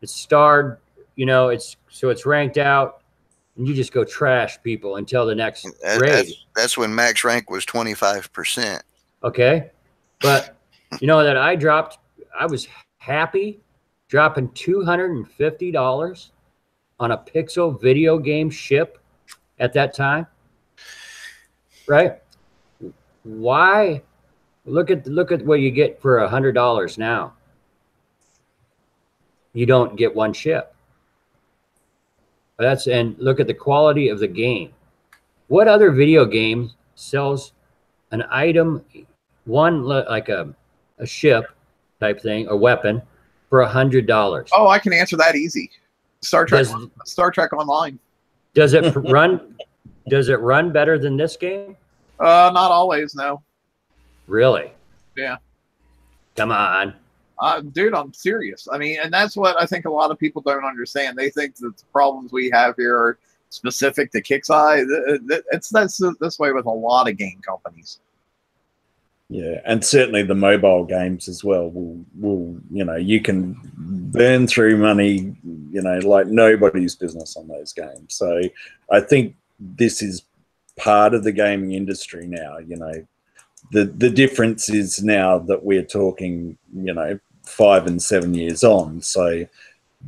Speaker 3: It's starred, you know, it's ranked out, and you just go trash people until the next raid.
Speaker 4: That's when max rank was 25%.
Speaker 3: Okay, but you know that I was happy dropping $250 on a Pixel video game ship at that time, right? Why? Look at what you get for $100 now. You don't get one ship. And look at the quality of the game. What other video game sells an item, one like a ship type thing, a weapon, for $100?
Speaker 1: Oh, I can answer that easy. Star Trek Online.
Speaker 3: Does it run? Does it run better than this game?
Speaker 1: Not always, no.
Speaker 3: Really?
Speaker 1: Yeah.
Speaker 3: Come on.
Speaker 1: Dude, I'm serious. I mean, and that's what I think a lot of people don't understand. They think that the problems we have here are specific to Kixeye. That's this way with a lot of game companies.
Speaker 2: Yeah, and certainly the mobile games as well will you know, you can burn through money, you know, like nobody's business on those games. So I think this is part of the gaming industry now. You know, the difference is now that we're talking, you know, 5 and 7 years on. So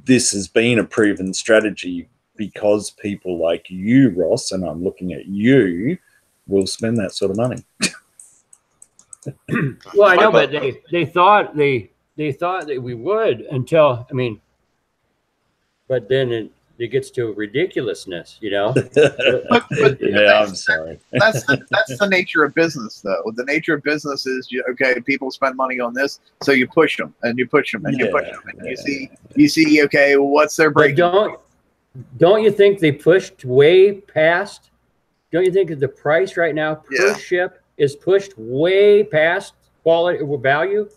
Speaker 2: this has been a proven strategy because people like you, Ross, and I'm looking at you, will spend that sort of money.
Speaker 3: Well, I know, but they thought that we would until, I mean, but then it gets to ridiculousness, you know.
Speaker 2: Yeah, I'm sorry.
Speaker 1: That's the nature of business, though. The nature of business is, okay, people spend money on this, so you push them and you push them and you push them, and you see, okay, what's their break?
Speaker 3: Don't you think they pushed way past? Don't you think that the price right now per ship is pushed way past quality or value?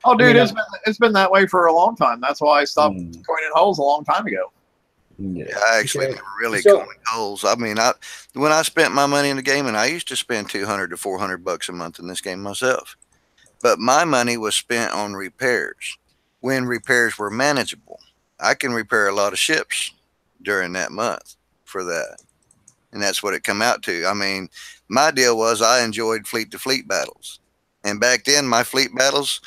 Speaker 1: Oh, dude, it's been that way for a long time. That's why I stopped coining holes a long time ago.
Speaker 4: Yeah, I actually never really coined holes. I mean, when I spent my money in the game, and I used to spend $200 to $400 a month in this game myself, but my money was spent on repairs when repairs were manageable. I can repair a lot of ships during that month for that, and that's what it come out to. I mean, my deal was I enjoyed fleet to fleet battles, and back then my fleet battles,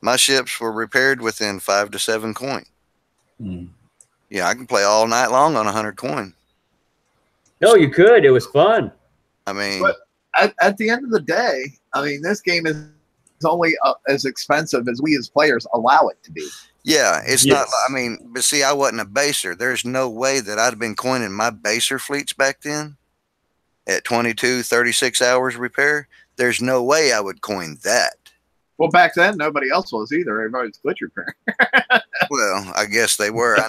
Speaker 4: my ships were repaired within 5 to 7 coin. Yeah, I can play all night long on 100 coin.
Speaker 3: No, you could. It was fun.
Speaker 4: I mean,
Speaker 1: but at the end of the day, I mean, this game is only as expensive as we as players allow it to be.
Speaker 4: Yeah, it's not. I mean, but see, I wasn't a baser. There's no way that I'd have been coining my baser fleets back then at 22, 36 hours repair. There's no way I would coin that.
Speaker 1: Well, back then, nobody else was either. Everybody was glitch repair.
Speaker 4: Well, I guess they were. I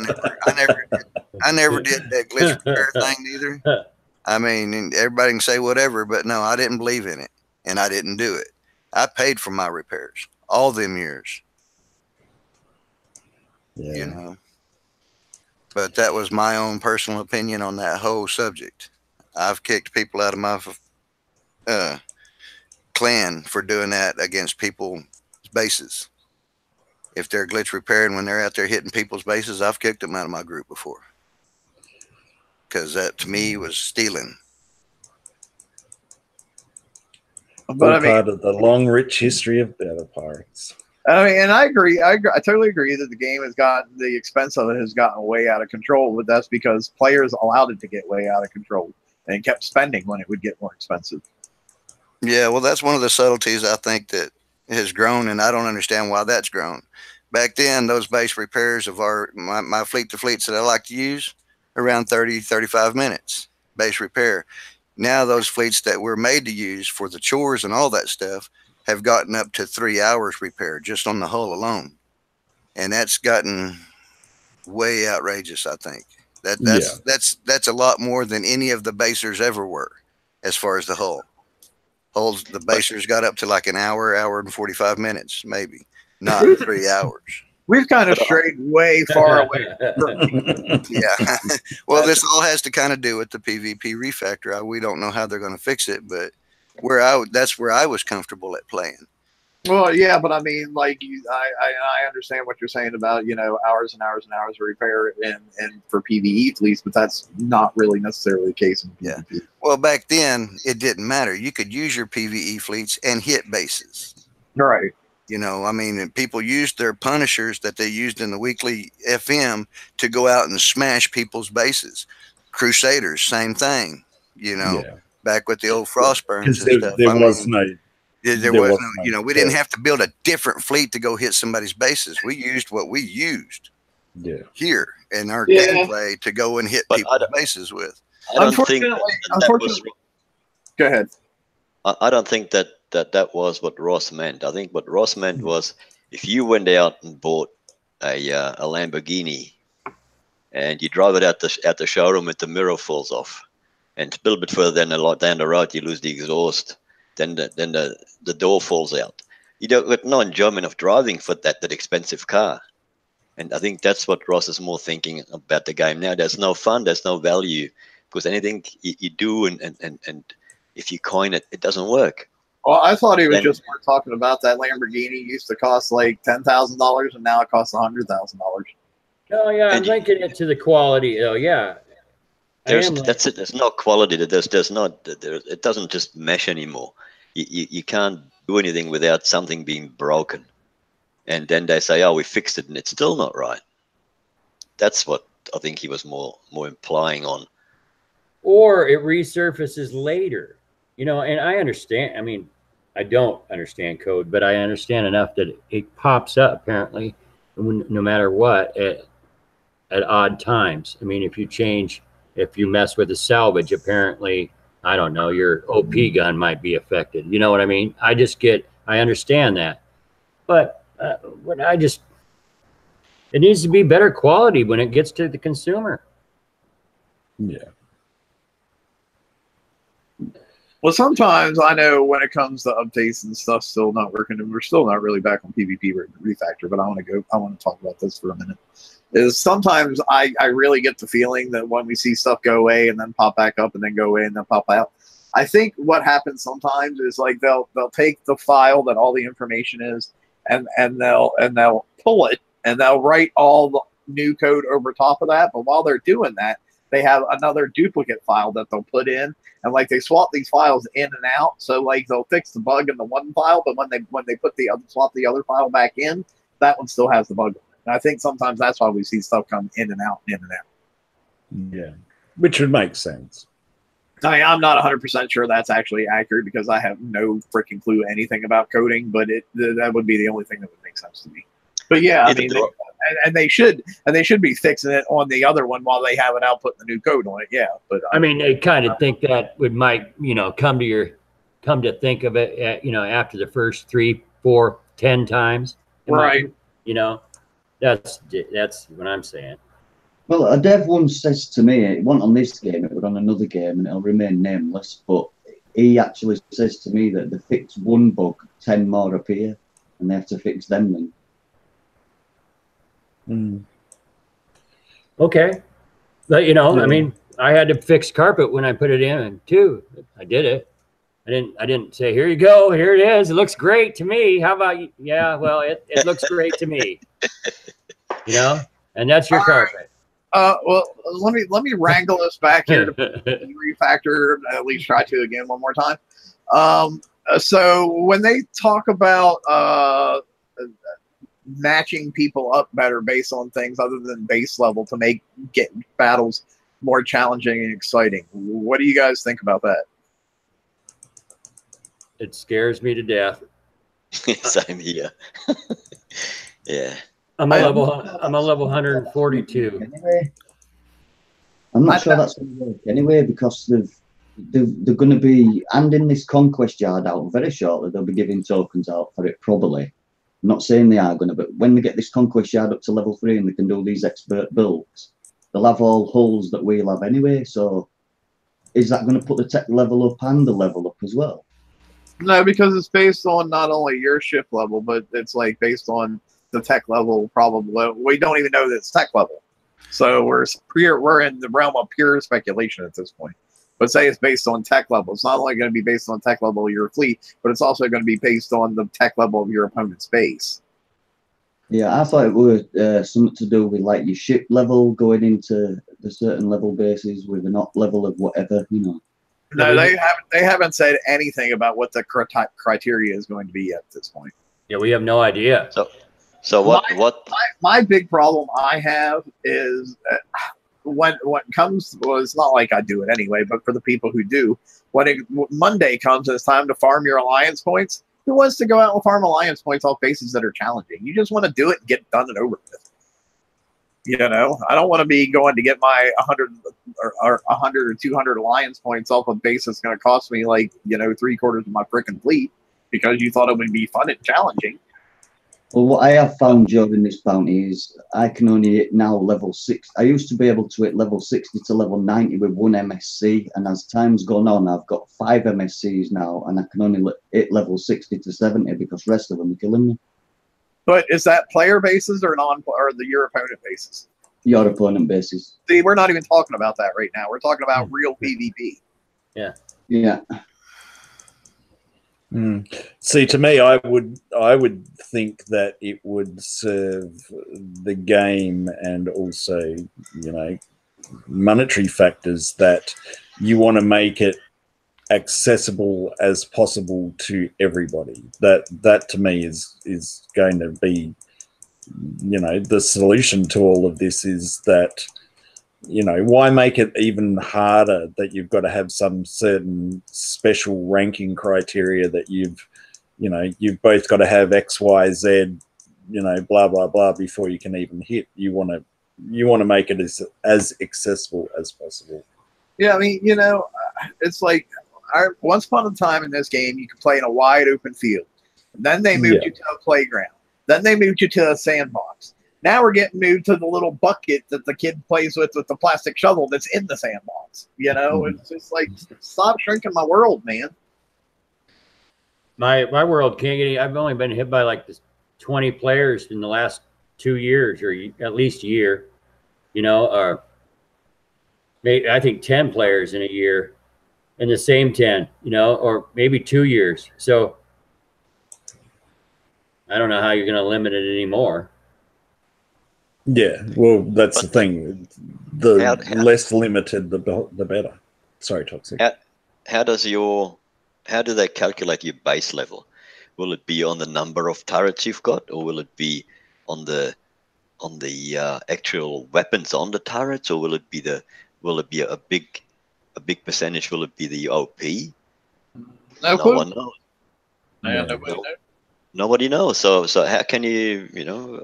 Speaker 4: never did that glitch repair thing either. I mean, everybody can say whatever, but no, I didn't believe in it, and I didn't do it. I paid for my repairs all them years. Yeah. You know, but that was my own personal opinion on that whole subject. I've kicked people out of my clan for doing that against people's bases. If they're glitch repairing when they're out there hitting people's bases, I've kicked them out of my group before. Because that, to me, was stealing.
Speaker 2: But I mean, part of the long, rich history of Battle Pirates.
Speaker 1: I mean, and I agree. I totally agree that the game has gotten, the expense of it has gotten way out of control. But that's because players allowed it to get way out of control and kept spending when it would get more expensive.
Speaker 4: Yeah, well, that's one of the subtleties I think that has grown, and I don't understand why that's grown. Back then, those base repairs of my fleet to fleets that I like to use, around 30, 35 minutes base repair. Now those fleets that we're made to use for the chores and all that stuff have gotten up to 3 hours repair just on the hull alone. And that's gotten way outrageous, I think. That's a lot more than any of the basers ever were as far as the hull. Hulls, the basers got up to like an hour and 45 minutes, maybe. Not 3 hours.
Speaker 1: We've kind of strayed way far away from
Speaker 4: yeah. Well, this all has to kind of do with the PvP refactor. We don't know how they're going to fix it, but that's where I was comfortable at playing.
Speaker 1: Well, yeah, but I mean, like, I understand what you're saying about, you know, hours and hours and hours of repair and for PvE at least, but that's not really necessarily the case in PvP.
Speaker 4: Yeah. Well, back then, it didn't matter. You could use your PvE fleets and hit bases.
Speaker 1: Right.
Speaker 4: You know, I mean, people used their punishers that they used in the weekly FM to go out and smash people's bases. Crusaders, same thing, you know, back with the old Frostburns and stuff. There was no, you know, we didn't have to build a different fleet to go hit somebody's bases. We used what we used here in our gameplay to go and hit people's bases with.
Speaker 1: Unfortunately, go ahead.
Speaker 5: I don't think that was what Ross meant. I think what Ross meant was if you went out and bought a Lamborghini and you drive it at the showroom and the mirror falls off, and a little bit further down the road you lose the exhaust, then the door falls out. You don't get no enjoyment of driving for that expensive car. And I think that's what Ross is more thinking about the game now. There's no fun, there's no value, because anything you do and if you coin it, it doesn't work.
Speaker 1: Well, I thought he was
Speaker 5: Then-
Speaker 1: just more talking about that Lamborghini used to cost like $10,000 and now it costs $100,000.
Speaker 3: Oh yeah, I'm
Speaker 5: And you-
Speaker 3: linking it to the quality. Oh yeah,
Speaker 5: That's it. There's no quality. There's not. It doesn't just mesh anymore. You can't do anything without something being broken. And then they say, "Oh, we fixed it," and it's still not right. That's what I think he was more implying on.
Speaker 3: or it resurfaces later. You know, and I understand. I mean, I don't understand code, but I understand enough that it pops up apparently, no matter what, at odd times. I mean, if you mess with the salvage, apparently, I don't know, your OP gun might be affected. You know what I mean? I understand that, but it needs to be better quality when it gets to the consumer.
Speaker 2: Yeah.
Speaker 1: Well, sometimes I know when it comes to updates and stuff still not working, and we're still not really back on PvP refactor, but I want to talk about this for a minute. Is sometimes I really get the feeling that when we see stuff go away and then pop back up and then go away and then pop out, I think what happens sometimes is like they'll take the file that all the information is and they'll pull it and they'll write all the new code over top of that. But while they're doing that, they have another duplicate file that they'll put in, and like they swap these files in and out. So like they'll fix the bug in the one file, but when they put swap the other file back in, that one still has the bug on it. And I think sometimes that's why we see stuff come in and out, in and out.
Speaker 2: Yeah, which would make sense.
Speaker 1: I mean, I'm not 100% sure that's actually accurate because I have no freaking clue anything about coding, but that would be the only thing that would make sense to me. But yeah, I mean, and they should be fixing it on the other one while they have it out putting the new code on it. Yeah, but
Speaker 3: I mean, they kind of think that might come to think of it, after the first 3, 4, 10 times,
Speaker 1: right?
Speaker 3: That's what I'm saying.
Speaker 6: Well, a dev once says to me, it wasn't on this game, it was on another game, and it'll remain nameless, but he actually says to me that they fix one bug, 10 more appear, and they have to fix them then.
Speaker 3: Okay. But, I mean, I had to fix carpet when I put it in, too. I did it. I didn't say, here you go, here it is. It looks great to me. How about you? Yeah, well, it looks great to me. And that's your carpet.
Speaker 1: Well, let me wrangle us back here to refactor, at least try to again one more time. So when they talk about matching people up better based on things other than base level to get battles more challenging and exciting, what do you guys think about that?
Speaker 3: It scares me to death.
Speaker 5: Same here. Yeah.
Speaker 3: I'm a level 142.
Speaker 6: Anyway, I'm not sure that's going to work anyway, because they're going to be handing this conquest yard out very shortly. They'll be giving tokens out for it, probably. I'm not saying they are going to, but when they get this conquest yard up to level 3 and they can do these expert builds, they'll have all hulls that we'll have anyway. So is that going to put the tech level up and the level up as well?
Speaker 1: No, because it's based on not only your ship level, but it's like based on the tech level. Probably we don't even know that it's tech level, so we're in the realm of pure speculation at this point. But say it's based on tech level, it's not only going to be based on tech level of your fleet, but it's also going to be based on the tech level of your opponent's base.
Speaker 6: Yeah, I thought it was something to do with like your ship level going into the certain level bases with an op level of whatever,
Speaker 1: No, they haven't said anything about what the criteria is going to be yet at this point.
Speaker 3: Yeah, we have no idea.
Speaker 5: So what?
Speaker 1: My big problem I have is when it comes. Well, it's not like I do it anyway, but for the people who do, when Monday comes and it's time to farm your alliance points, who wants to go out and farm alliance points off bases that are challenging? You just want to do it and get it done and over with. I don't want to be going to get my 100 or 200 alliance points off a base that's going to cost me like 3/4 of my freaking fleet because you thought it would be fun and challenging.
Speaker 6: Well, what I have found during this bounty is I can only hit now level 6. I used to be able to hit level 60 to level 90 with 1 MSC, and as time's gone on, I've got 5 MSCs now, and I can only hit level 60 to 70 because the rest of them are killing me.
Speaker 1: But is that player bases or your opponent bases?
Speaker 6: Your opponent bases.
Speaker 1: See, we're not even talking about that right now. We're talking about real PvP.
Speaker 3: Yeah.
Speaker 6: Yeah.
Speaker 2: See, to me, I would think that it would serve the game and also, you know, monetary factors, that you want to make it accessible as possible to everybody. That to me is going to be, you know, the solution to all of this, is that, you know, why make it even harder that you've got to have some certain special ranking criteria that you've both got to have X, Y, Z, you know, blah, blah, blah, before you can even hit. You want to make it as accessible as possible.
Speaker 1: Yeah, I mean, you know, it's like once upon a time in this game, you could play in a wide open field. Then they moved you to a playground. Then they moved you to a sandbox. Now we're getting moved to the little bucket that the kid plays with the plastic shovel that's in the sandbox. You know, it's just like, stop shrinking my world, man.
Speaker 3: My world can't get any. I've only been hit by like 20 players in the last 2 years, or at least a year, you know, or maybe, I think 10 players in a year, in the same 10, you know, or maybe 2 years. So I don't know how you're going to limit it anymore.
Speaker 2: Yeah, well, that's the thing. The less limited, the better. Sorry, Toxic.
Speaker 5: How do they calculate your base level? Will it be on the number of turrets you've got, or will it be on the actual weapons on the turrets, or will it be a big percentage? Will it be the OP?
Speaker 1: No
Speaker 5: one knows.
Speaker 1: Nobody knows.
Speaker 5: So how can you know?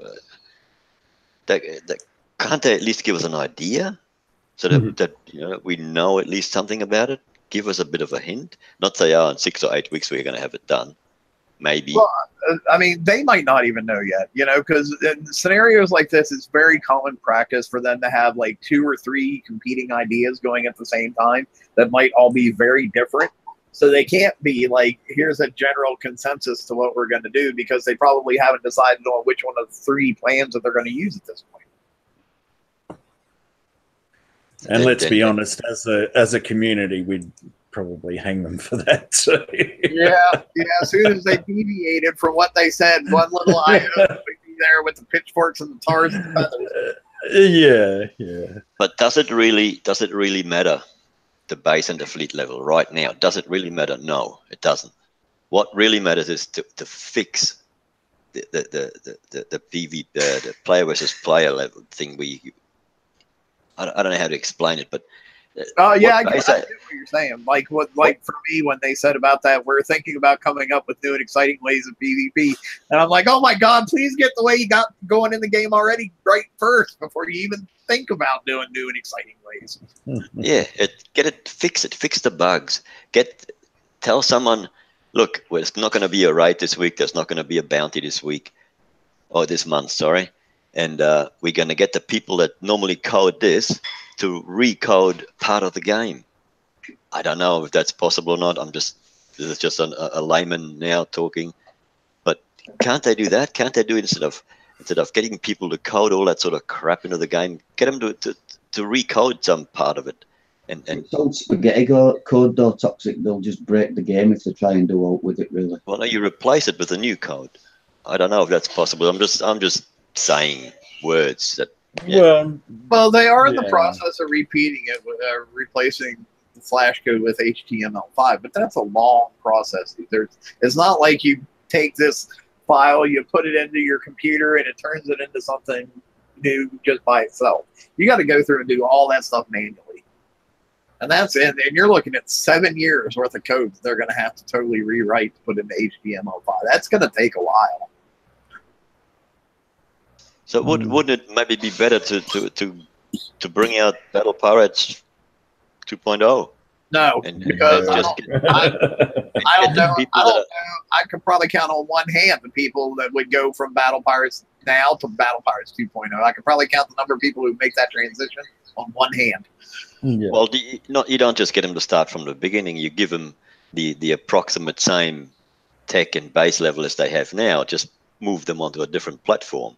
Speaker 5: Can't they at least give us an idea, so that you know, we know at least something about it? Give us a bit of a hint. Not say, in 6 or 8 weeks we're going to have it done. Maybe.
Speaker 1: Well, I mean, they might not even know yet, you know, because in scenarios like this, it's very common practice for them to have like 2 or 3 competing ideas going at the same time that might all be very different. So they can't be like, here's a general consensus to what we're going to do, because they probably haven't decided on which one of the 3 plans that they're going to use at this point.
Speaker 2: And let's be honest, as a community, we'd probably hang them for that. So.
Speaker 1: Yeah. As soon as they deviated from what they said, one little iota would be there with the pitchforks and the tars and the feathers.
Speaker 2: Yeah.
Speaker 5: But does it really matter, the base and the fleet level right now? Does it really matter? No, it doesn't. What really matters is to fix the PV, the player versus player level thing. I don't know how to explain it, but
Speaker 1: I get what you're saying. Like for me, when they said about that, we're thinking about coming up with new and exciting ways of PvP, and I'm like, oh my god, please get the way you got going in the game already right first before you even think about doing new and exciting ways.
Speaker 5: Yeah, fix the bugs. Tell someone, look, well, it's not going to be a raid this week. There's not going to be a bounty this week, or this month. Sorry. And we're going to get the people that normally code this to recode part of the game. I don't know if that's possible or not. This is just a layman now talking. But can't they do that? Can't they do it instead of getting people to code all that sort of crap into the game? Get them to recode some part of it. And
Speaker 6: it's old spaghetti code though, Toxic. They'll just break the game if they try and do out with it, really.
Speaker 5: Well, no, you replace it with a new code. I don't know if that's possible. I'm just saying words that.
Speaker 1: Yeah. Well, they are in the process of repeating it with replacing the flash code with HTML5, but that's a long process. It's not like you take this file, you put it into your computer, and it turns it into something new just by itself. You got to go through and do all that stuff manually, and and you're looking at 7 years worth of code that they're going to have to totally rewrite to put into HTML5. That's going to take a while.
Speaker 5: So wouldn't it maybe be better to bring out Battle Pirates 2.0?
Speaker 1: No, because I don't know. I could probably count on one hand the people that would go from Battle Pirates now to Battle Pirates 2.0. I could probably count the number of people who make that transition on one hand.
Speaker 2: Yeah.
Speaker 5: Well, you don't just get them to start from the beginning. You give them the approximate same tech and base level as they have now. Just move them onto a different platform.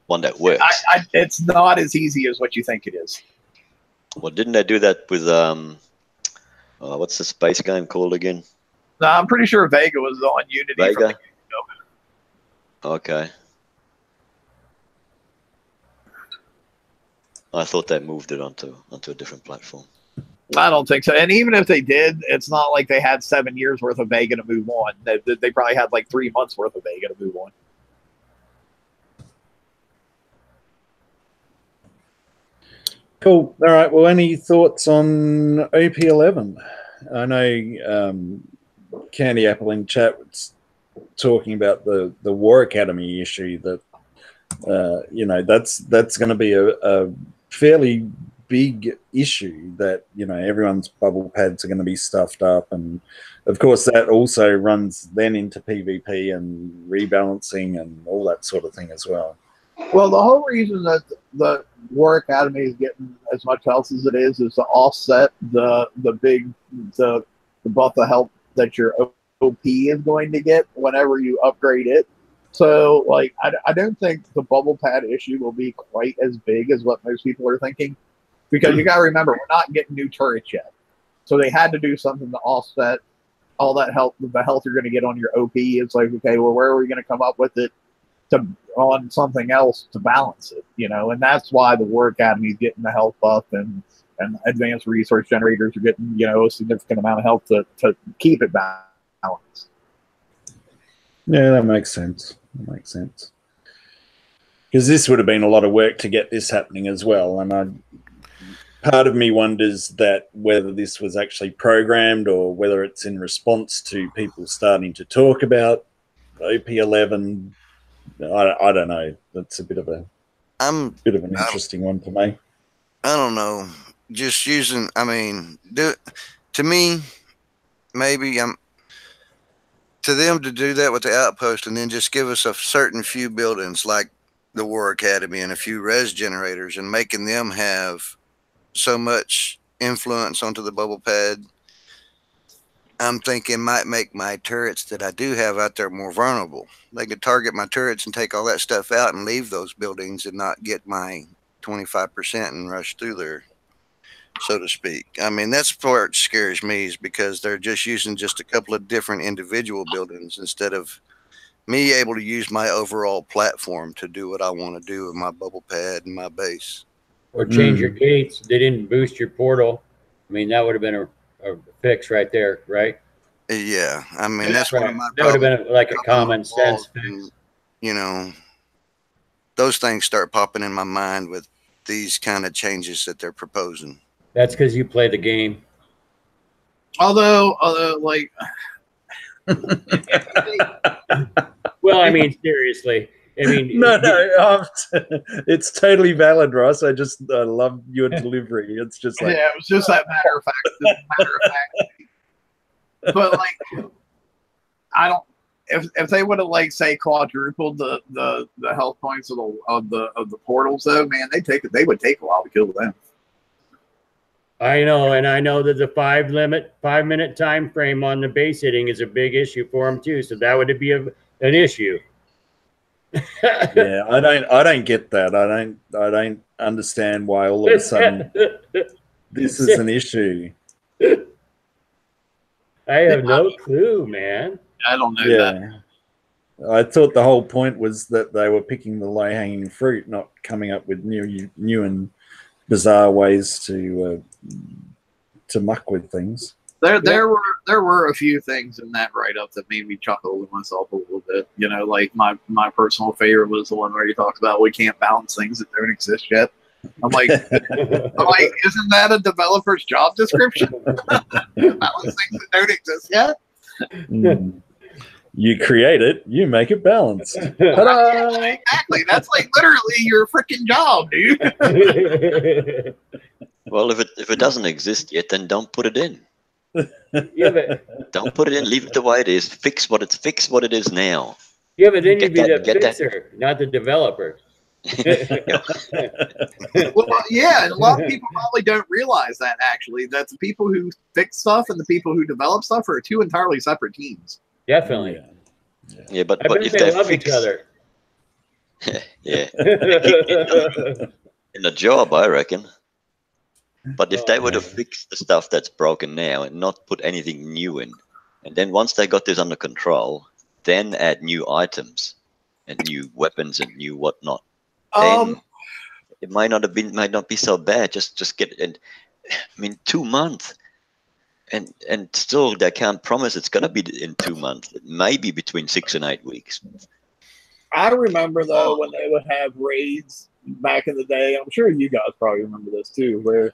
Speaker 5: One that works.
Speaker 1: It's not as easy as what you think it is.
Speaker 5: Well, didn't they do that with what's the space game called again?
Speaker 1: No, I'm pretty sure Vega was on Unity.
Speaker 5: Vega?
Speaker 1: From the get-go.
Speaker 5: Okay. I thought they moved it onto a different platform.
Speaker 1: I don't think so. And even if they did, it's not like they had 7 years worth of Vega to move on. They probably had like 3 months worth of Vega to move on.
Speaker 2: Cool. All right. Well, any thoughts on OP11? I know Candy Apple in chat was talking about the War Academy issue that you know, that's going to be a fairly big issue, that, you know, everyone's bubble pads are going to be stuffed up, and of course that also runs then into PvP and rebalancing and all that sort of thing as well.
Speaker 1: Well, the whole reason that the War Academy is getting as much health as it is to offset the buff of health that your OP is going to get whenever you upgrade it. So, like, I don't think the bubble pad issue will be quite as big as what most people are thinking, because you got to remember, we're not getting new turrets yet. So they had to do something to offset all that health, the health you're going to get on your OP. It's like, okay, well, where are we going to come up with it on something else to balance it, you know? And that's why the War Academy is getting the health buff, and advanced resource generators are getting, you know, a significant amount of health to keep it balanced.
Speaker 2: Yeah, that makes sense. That makes sense. Because this would have been a lot of work to get this happening as well. And part of me wonders that whether this was actually programmed or whether it's in response to people starting to talk about OP11. I don't know. That's a bit of an interesting one for me.
Speaker 4: I don't know. Just using, I mean, to me, maybe to them to do that with the outpost and then just give us a certain few buildings like the War Academy and a few res generators, and making them have so much influence onto the bubble pad, I'm thinking might make my turrets that I do have out there more vulnerable. They could target my turrets and take all that stuff out and leave those buildings and not get my 25% and rush through there, so to speak. I mean, that's part scares me, is because they're just using just a couple of different individual buildings instead of me able to use my overall platform to do what I want to do with my bubble pad and my base.
Speaker 3: Or change your gates. They didn't boost your portal. I mean, that would have been a fix right there, right?
Speaker 4: Yeah, I mean, that's one of my
Speaker 3: that would have been like a common sense fix.
Speaker 4: And, you know, those things start popping in my mind with these kind of changes that they're proposing.
Speaker 3: That's because you play the game.
Speaker 1: Although like,
Speaker 3: well, I mean, seriously. I mean,
Speaker 2: no, it's totally valid, Ross. I love your delivery. It's just like,
Speaker 1: yeah, it was just that matter of fact. But like, I don't. If they would have, like, say, quadrupled the health points of the portals, though, man, they would take a while to kill them.
Speaker 3: I know, and I know that the 5-minute time frame on the base hitting is a big issue for them too. So that would be an issue.
Speaker 2: Yeah, I don't get that. I don't understand why all of a sudden this is an issue.
Speaker 3: I have no clue, man.
Speaker 1: I don't know that.
Speaker 2: I thought the whole point was that they were picking the low-hanging fruit, not coming up with new and bizarre ways to muck with things.
Speaker 1: There were a few things in that write-up that made me chuckle to myself a little bit. You know, like my personal favorite was the one where he talks about we can't balance things that don't exist yet. I'm like, isn't that a developer's job description? Balance things that don't exist yet.
Speaker 2: You create it, you make it balanced.
Speaker 1: Exactly. That's like literally your freaking job, dude.
Speaker 5: Well, if it doesn't exist yet, then don't put it in.
Speaker 3: Yeah, but
Speaker 5: don't put it in. Leave it the way it is. Fix what it is now.
Speaker 3: Yeah, but then you'd be the fixer, not the developer.
Speaker 1: Well, yeah, and a lot of people probably don't realize that, actually, that the people who fix stuff and the people who develop stuff are two entirely separate teams.
Speaker 3: Definitely.
Speaker 5: Yeah, but
Speaker 3: if
Speaker 5: they
Speaker 3: love each other.
Speaker 5: Yeah. In a job, I reckon. But if they would have fixed the stuff that's broken now and not put anything new in, And then once they got this under control, then add new items and new weapons and new whatnot. Then it might not be so bad. Just get it. And I mean, 2 months, and still they can't promise it's gonna be in 2 months. It may be between 6 and 8 weeks.
Speaker 1: I remember though when they would have raids back in the day. I'm sure you guys probably remember this too, where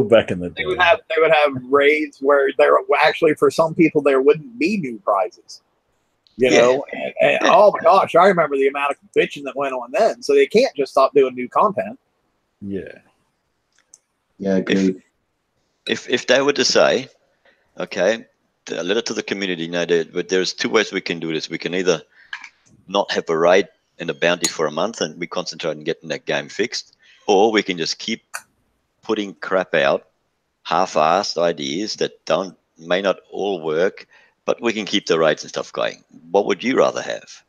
Speaker 2: back in the day
Speaker 1: they would have raids where there actually for some people there wouldn't be new prizes. You know, and oh my gosh, I remember the amount of bitching that went on then. So they can't just stop doing new content.
Speaker 6: Yeah, agreed.
Speaker 5: If they were to say, okay, a letter to the community, but there's 2 ways we can do this. We can either not have a raid and a bounty for a month and we concentrate on getting that game fixed, or we can just keep putting crap out, half-assed ideas that may not all work, but we can keep the raids and stuff going. What would you rather have?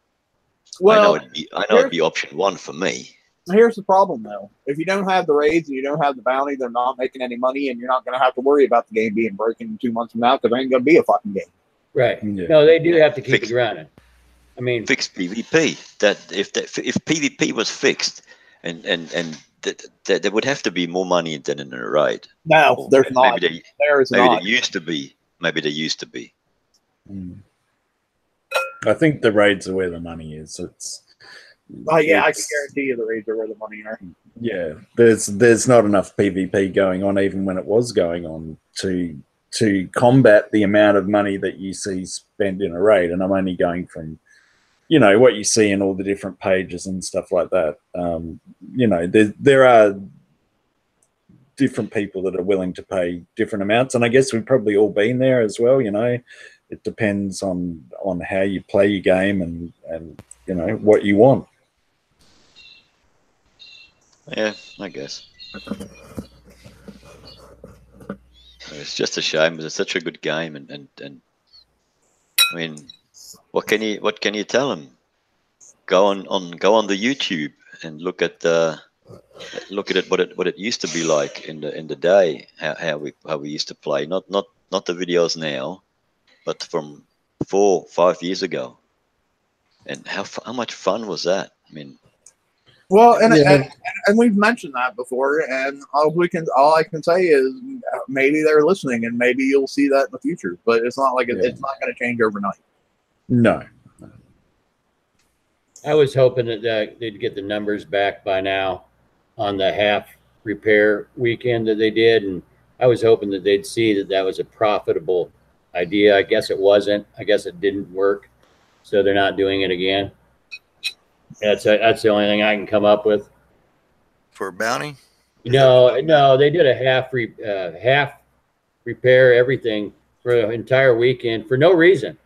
Speaker 1: Well,
Speaker 5: I know it'd be option 1 for me.
Speaker 1: Here's the problem, though. If you don't have the raids and you don't have the bounty, they're not making any money, and you're not going to have to worry about the game being broken 2 months from now because there ain't going to be a fucking game.
Speaker 3: Right. Yeah. No, they do have to keep it running. I mean,
Speaker 5: fix PvP. That if PvP was fixed, and there would have to be more money than in a raid.
Speaker 1: No, there's not. Maybe
Speaker 5: there used to be. Maybe there used to be.
Speaker 2: I think the raids are where the money is.
Speaker 1: I can guarantee you the raids are where the money are.
Speaker 2: Yeah, there's not enough PvP going on, even when it was going on, to combat the amount of money that you see spent in a raid. And I'm only going from, what you see in all the different pages and stuff like that. There are different people that are willing to pay different amounts, and I guess we've probably all been there as well. It depends on how you play your game and what you want.
Speaker 5: Yeah, I guess. It's just a shame. It's such a good game, and I mean, what can you tell them? Go on the YouTube and look at it what it used to be like in the day, how we used to play. Not the videos now, but from 4 or 5 years ago. And how much fun was that? I mean,
Speaker 1: well, and we've mentioned that before, and all I can say is maybe they're listening, and maybe you'll see that in the future. But it's not like it's not going to change overnight.
Speaker 2: No.
Speaker 3: I was hoping that they'd get the numbers back by now on the half repair weekend that they did, and I was hoping that they'd see that was a profitable idea. I guess it wasn't. I guess it didn't work, so they're not doing it again. That's the only thing I can come up with.
Speaker 4: For bounty?
Speaker 3: No, they did a half repair everything for the entire weekend for no reason,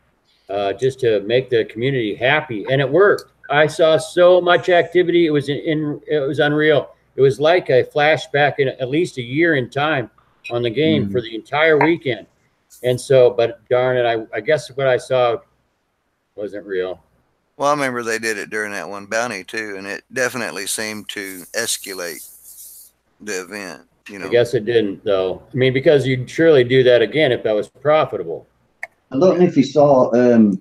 Speaker 3: just to make the community happy, and it worked. I saw so much activity. It was unreal. It was like a flashback in at least a year in time on the game for the entire weekend. And so, but darn it, I guess what I saw wasn't real.
Speaker 4: Well, I remember they did it during that one bounty too, and it definitely seemed to escalate the event.
Speaker 3: I guess it didn't, though. I mean, because you'd surely do that again if that was profitable.
Speaker 6: I don't know if you saw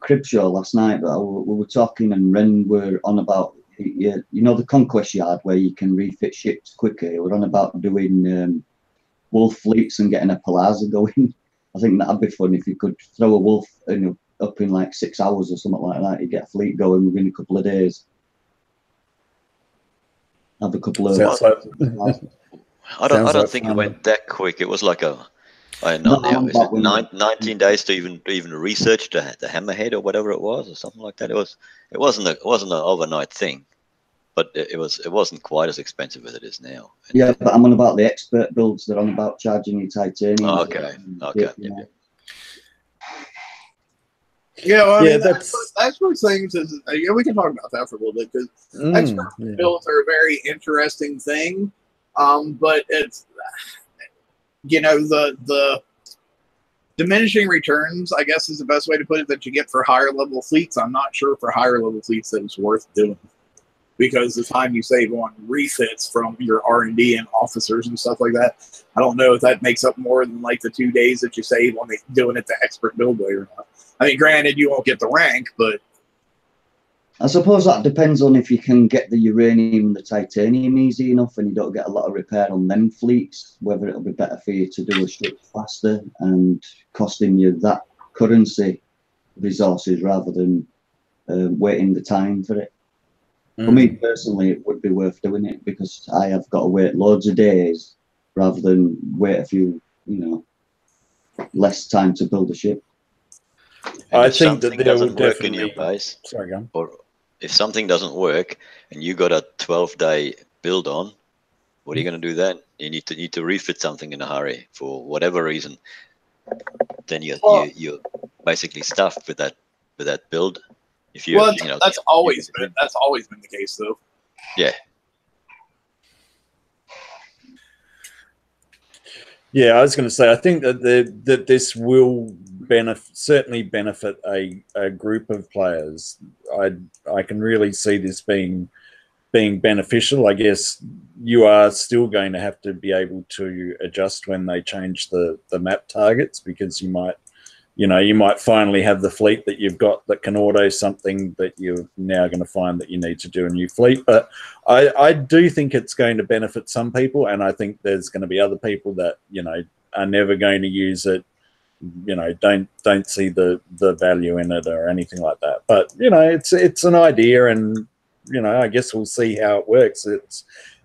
Speaker 6: Crib Show last night, but we were talking and Ren were on about, the conquest yard where you can refit ships quicker. We're on about doing wolf fleets and getting a Palazzo going. I think that'd be fun if you could throw a wolf up in like 6 hours or something like that. You get a fleet going within a couple of days. Have a couple of.
Speaker 5: I don't think it went that quick. It was like I don't know now. Is it 19 days to even research the hammerhead or whatever it was, or something like that? It wasn't an overnight thing, but it wasn't quite as expensive as it is now.
Speaker 6: Yeah, but I'm on about the expert builds. They're on about charging you titanium.
Speaker 5: Oh, okay.
Speaker 1: Yeah, well, I mean, expert things is we can talk about that for a little bit because expert builds are a very interesting thing, but it's the diminishing returns, I guess, is the best way to put it, that you get for higher level fleets. I'm not sure for higher level fleets that it's worth doing. because the time you save on refits from your R&D and officers and stuff like that, I don't know if that makes up more than like the 2 days that you save on doing it the expert build way or not. I mean, granted, you won't get the rank, but
Speaker 6: I suppose that depends on if you can get the uranium and the titanium easy enough and you don't get a lot of repair on them fleets, whether it'll be better for you to do a ship faster and costing you that currency resources rather than waiting the time for it. For me personally, it would be worth doing it because I have got to wait loads of days rather than wait a few, less time to build a ship.
Speaker 5: I think that there will definitely in your base.
Speaker 2: Sorry, go on.
Speaker 5: Or if something doesn't work and you got a 12-day build on, what are you going to do then? You need to refit something in a hurry for whatever reason. Then you're basically stuffed with that build. If you,
Speaker 1: that's always been the case, though.
Speaker 5: Yeah.
Speaker 2: Yeah, I was going to say, I think that this will certainly benefit a group of players. I can really see this being beneficial. I guess you are still going to have to be able to adjust when they change the map targets, because you might finally have the fleet that you've got that can auto something that you're now going to find that you need to do a new fleet. But I do think it's going to benefit some people, and I think there's going to be other people that, are never going to use it, don't see the value in it or anything like that. But, it's an idea, and, I guess we'll see how it works.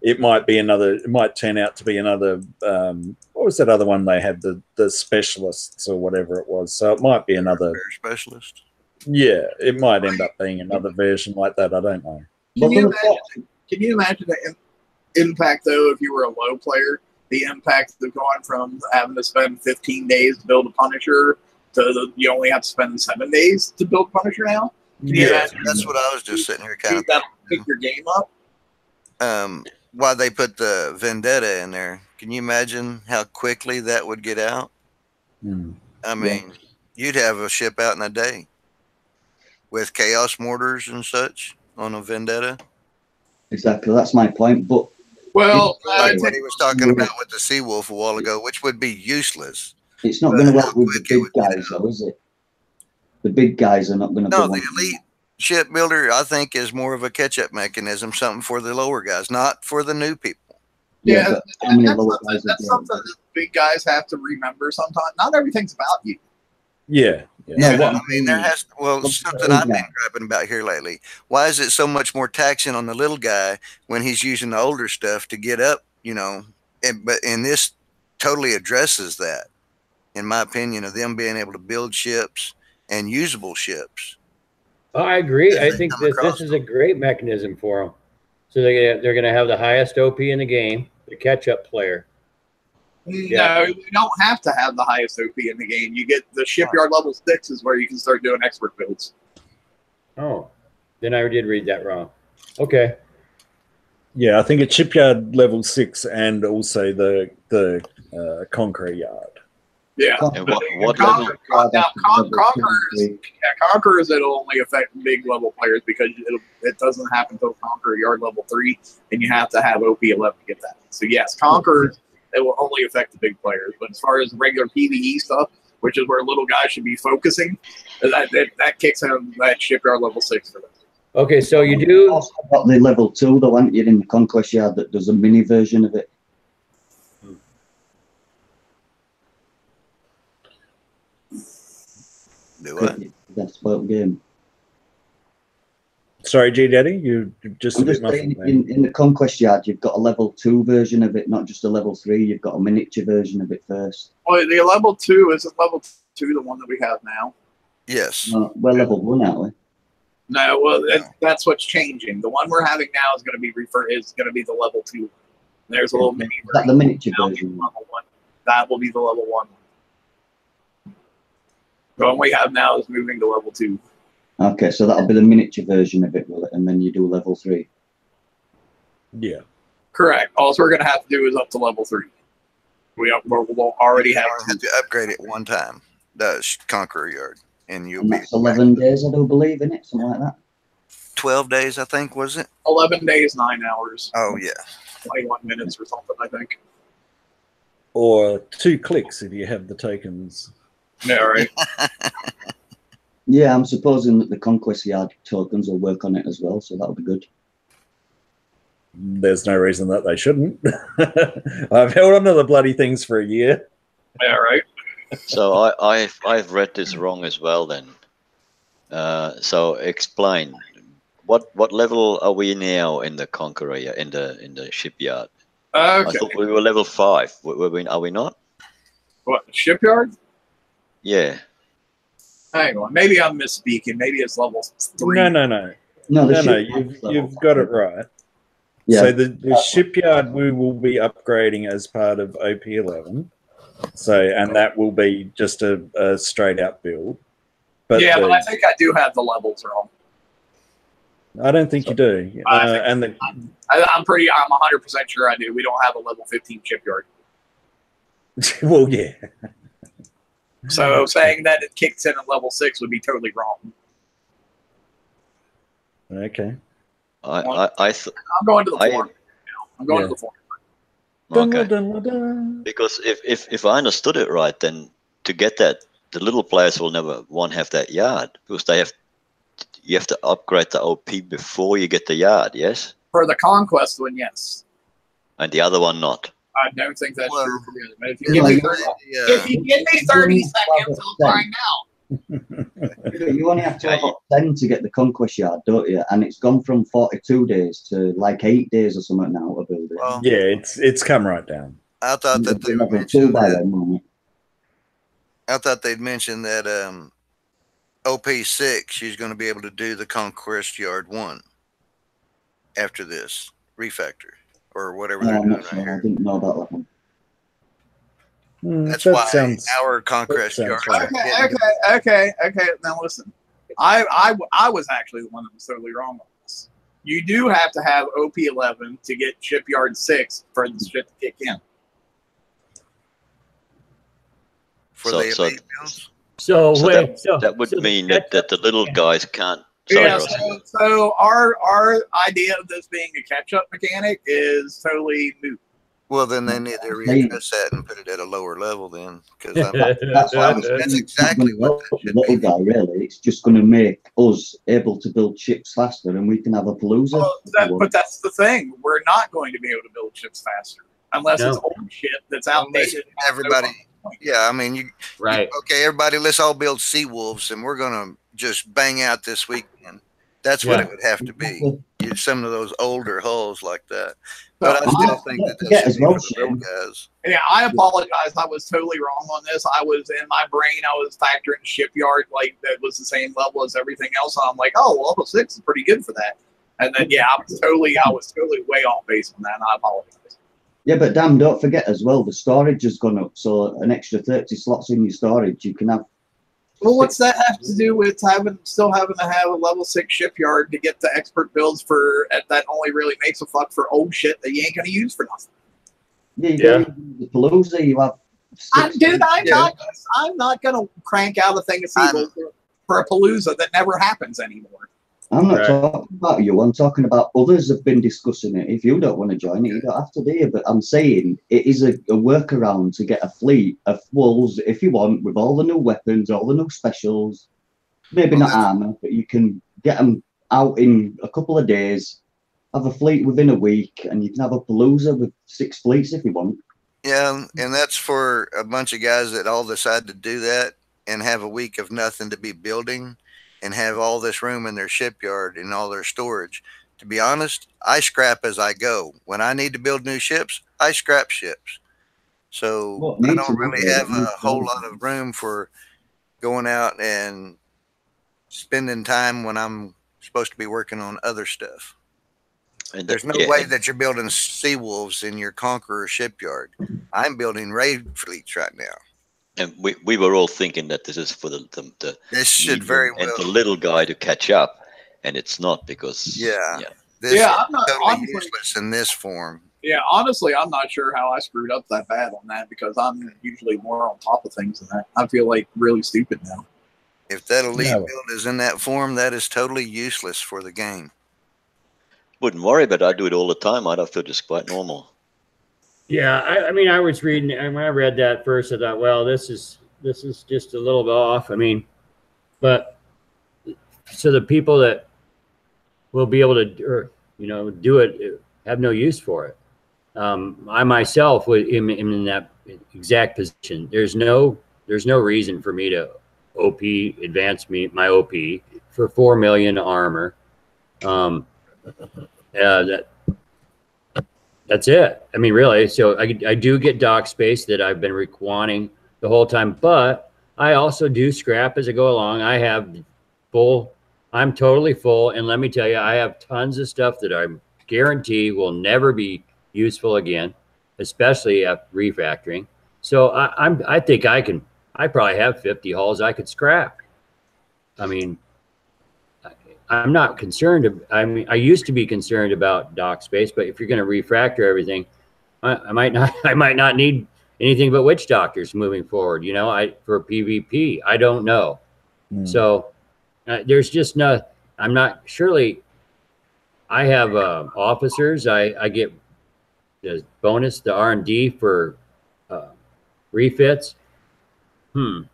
Speaker 2: It might turn out to be another, what was that other one they had, the specialists or whatever it was. So it might be another
Speaker 4: specialist.
Speaker 2: Yeah, it might end up being another version like that. I don't know.
Speaker 1: Can you imagine the impact, though, if you were a low player, the impact of going from having to spend 15 days to build a Punisher to you only have to spend 7 days to build Punisher now?
Speaker 4: Yeah, that's what I was just sitting here kind of
Speaker 1: pick your game up.
Speaker 4: Why they put the Vendetta in there? Can you imagine how quickly that would get out? I mean, you'd have a ship out in a day with chaos mortars and such on a Vendetta.
Speaker 6: Exactly, that's my point. But
Speaker 4: like what he was talking about with the Seawolf a while ago, which would be useless.
Speaker 6: It's not going to work with the big guys, though, is it? The big guys are not going to.
Speaker 4: No, the elite ship builder, I think, is more of a catch-up mechanism, something for the lower guys, not for the new people.
Speaker 1: Yeah, that's something that big guys have to remember sometimes. Not everything's about you.
Speaker 2: Yeah.
Speaker 4: No, I mean, there has something I've been griping about here lately. Why is it so much more taxing on the little guy when he's using the older stuff to get up, but this totally addresses that, in my opinion, of them being able to build ships and usable ships.
Speaker 3: Oh, I agree. I think this is a great mechanism for them. So they're going to have the highest OP in the game, the catch-up player.
Speaker 1: No, you don't have to have the highest OP in the game. You get the shipyard level 6 is where you can start doing expert builds.
Speaker 3: Oh, then I did read that wrong. Okay.
Speaker 2: Yeah, I think it's shipyard level 6 and also the Conqueror yard.
Speaker 1: Yeah.
Speaker 5: And what level?
Speaker 1: Conquerors, it'll only affect big level players because it doesn't happen until Conqueror yard level 3, and you have to have OP 11 to get that. So yes, Conquerors, it will only affect the big players. But as far as regular PvE stuff, which is where little guys should be focusing, that kicks in that shipyard level 6 for them.
Speaker 3: Okay, so you do
Speaker 6: also got the level 2, the one you're in the Conquest Yard that does a mini version of it.
Speaker 4: Do what?
Speaker 6: That's about game.
Speaker 2: Sorry, G Daddy, you just
Speaker 6: I'm just saying, in the Conquest Yard, you've got a level 2 version of it, not just a level 3. You've got a miniature version of it first.
Speaker 1: Well, the level 2 isn't level 2 the one that we have now.
Speaker 4: Yes.
Speaker 6: We're level 1, aren't we?
Speaker 1: No, well, that's what's changing. The one we're having now is going to be the level 2. There's a little mini.
Speaker 6: Is that the miniature version?
Speaker 1: Level 1. That will be the level 1. The one we have now is moving to level 2.
Speaker 6: Okay, so that'll be the miniature version of it, will it? And then you do level 3.
Speaker 2: Yeah.
Speaker 1: Correct. All we're going to have to do is up to level 3. We'll already have
Speaker 4: to upgrade it one time. Does Conqueror Yard, and you'll
Speaker 6: be 11 days, I do believe, in it, something like that.
Speaker 4: 12 days, I think, was it?
Speaker 1: 11 days, 9 hours.
Speaker 4: Oh, yeah.
Speaker 1: 21 minutes or something, I think.
Speaker 2: Or 2 clicks if you have the tokens.
Speaker 1: Yeah, right.
Speaker 6: Yeah, I'm supposing that the Conquest Yard tokens will work on it as well, so that'll be good.
Speaker 2: There's no reason that they shouldn't. I've held onto the bloody things for a year.
Speaker 1: Yeah, right.
Speaker 5: So I've read this wrong as well then. So explain what level are we now in the Conqueror, in the shipyard?
Speaker 1: Okay.
Speaker 5: I thought we were level 5. Are we not?
Speaker 1: What, shipyard?
Speaker 5: Yeah.
Speaker 1: Hang on. Maybe I'm misspeaking. Maybe it's level 3.
Speaker 2: No. You've got it right.
Speaker 6: Yeah.
Speaker 2: So the shipyard we will be upgrading as part of OP11. So, and that will be just a straight out build. But
Speaker 1: yeah, but I think I do have the levels wrong.
Speaker 2: I don't think you do.
Speaker 1: I'm 100% sure I do. We don't have a level 15 shipyard.
Speaker 2: Well, yeah.
Speaker 1: So saying that it kicks in at level 6 would be totally wrong.
Speaker 2: Okay.
Speaker 1: I'm going to the forum. I'm going to the forum.
Speaker 5: Okay. Because if I understood it right, then to get that, the little players will never have that yard because you have to upgrade the OP before you get the yard. Yes.
Speaker 1: For the conquest one, yes.
Speaker 5: And the other one not.
Speaker 1: I don't think that's true for the other. But if you give me 30 seconds, I'll find out.
Speaker 6: You only have to have 10 to get the Conquest Yard, don't you? And it's gone from 42 days to like 8 days or something now to build it.
Speaker 4: Well,
Speaker 2: yeah, it's come right down.
Speaker 4: I thought that they mentioned that. I thought they'd mentioned that OP6, she's going to be able to do the Conquest Yard 1 after this refactor or whatever they're doing right here.
Speaker 6: I didn't know about that one.
Speaker 4: That's why our Conquest Yard.
Speaker 1: Okay. Now listen, I was actually the one that was totally wrong on this. You do have to have OP11 to get Shipyard 6 for the ship to kick in.
Speaker 4: For the elite builds?
Speaker 5: That would mean that the little guys can't.
Speaker 1: So our idea of this being a catch-up mechanic is totally moot.
Speaker 4: Well, then they need to readdress that and put it at a lower level then, because that's exactly what that
Speaker 6: little guy really. It's just going to make us able to build ships faster, and we can have a Palooza.
Speaker 1: But that's the thing. We're not going to be able to build ships faster unless it's old shit that's outdated.
Speaker 4: Everybody, yeah, I mean, you
Speaker 3: right?
Speaker 4: Okay, everybody, let's all build Seawolves, and we're gonna just bang out this weekend. That's what it would have to be. Some of those older hulls like that. But I still think that that's the real guys.
Speaker 1: Yeah, I apologize. I was totally wrong on this. I was in my brain. I was factoring shipyard like that was the same level as everything else. And I'm like, oh, well, level 6 is pretty good for that. And then I was totally way off base on that. And I apologize.
Speaker 6: Yeah, but damn, don't forget as well, the storage has gone up. So an extra 30 slots in your storage, you can have.
Speaker 1: Well, what's that have to do with still having to have a level 6 shipyard to get the expert builds for that only really makes a fuck for old shit that you ain't gonna use for nothing?
Speaker 6: Yeah. The Palooza, you have. I'm not gonna crank out a thing of Seawolves for a Palooza that never happens anymore. I'm not talking about you. I'm talking about others have been discussing it. If you don't want to join it, you don't have to do it. But I'm saying it is a workaround to get a fleet of wolves, if you want, with all the new weapons, all the new specials. Maybe not armor, but you can get them out in a couple of days, have a fleet within a week, and you can have a Palooza with 6 fleets if you want.
Speaker 4: Yeah, and that's for a bunch of guys that all decide to do that and have a week of nothing to be building and have all this room in their shipyard and all their storage. To be honest, I scrap as I go. When I need to build new ships, I scrap ships. So I don't really have a whole lot of room for going out and spending time when I'm supposed to be working on other stuff. And there's no way that you're building Seawolves in your Conqueror shipyard. I'm building raid fleets right now.
Speaker 5: And we were all thinking that this is for the
Speaker 4: this should very well
Speaker 5: and the little guy to catch up, and it's not because
Speaker 4: this is
Speaker 1: I'm not
Speaker 4: totally useless in this form.
Speaker 1: Yeah, honestly, I'm not sure how I screwed up that bad on that because I'm usually more on top of things than that. I feel like really stupid now.
Speaker 4: If that elite
Speaker 2: No.
Speaker 4: build is in that form, that is totally useless for the game.
Speaker 5: Wouldn't worry, but I do it all the time. I feel just quite normal.
Speaker 3: Yeah, I mean, I was reading, and when I read that first, I thought, well, this is just a little bit off. I mean, but so the people that will be able to, or, you know, do it have no use for it. I myself am in that exact position. There's no reason for me to advance my OP for 4 million armor. That's it. I mean, really. So I do get dock space that I've been wanting the whole time, but I also do scrap as I go along. I have I'm totally full, and let me tell you, I have tons of stuff that I guarantee will never be useful again, especially after refactoring. So I think I probably have 50 hulls I could scrap. I mean, I'm not concerned. I mean, I used to be concerned about dock space, but if you're going to refactor everything, I might not need anything but witch doctors moving forward. You know, for PvP, I don't know. So there's just no. I'm not. Surely, I have officers. I get the bonus, the R&D for refits. I'm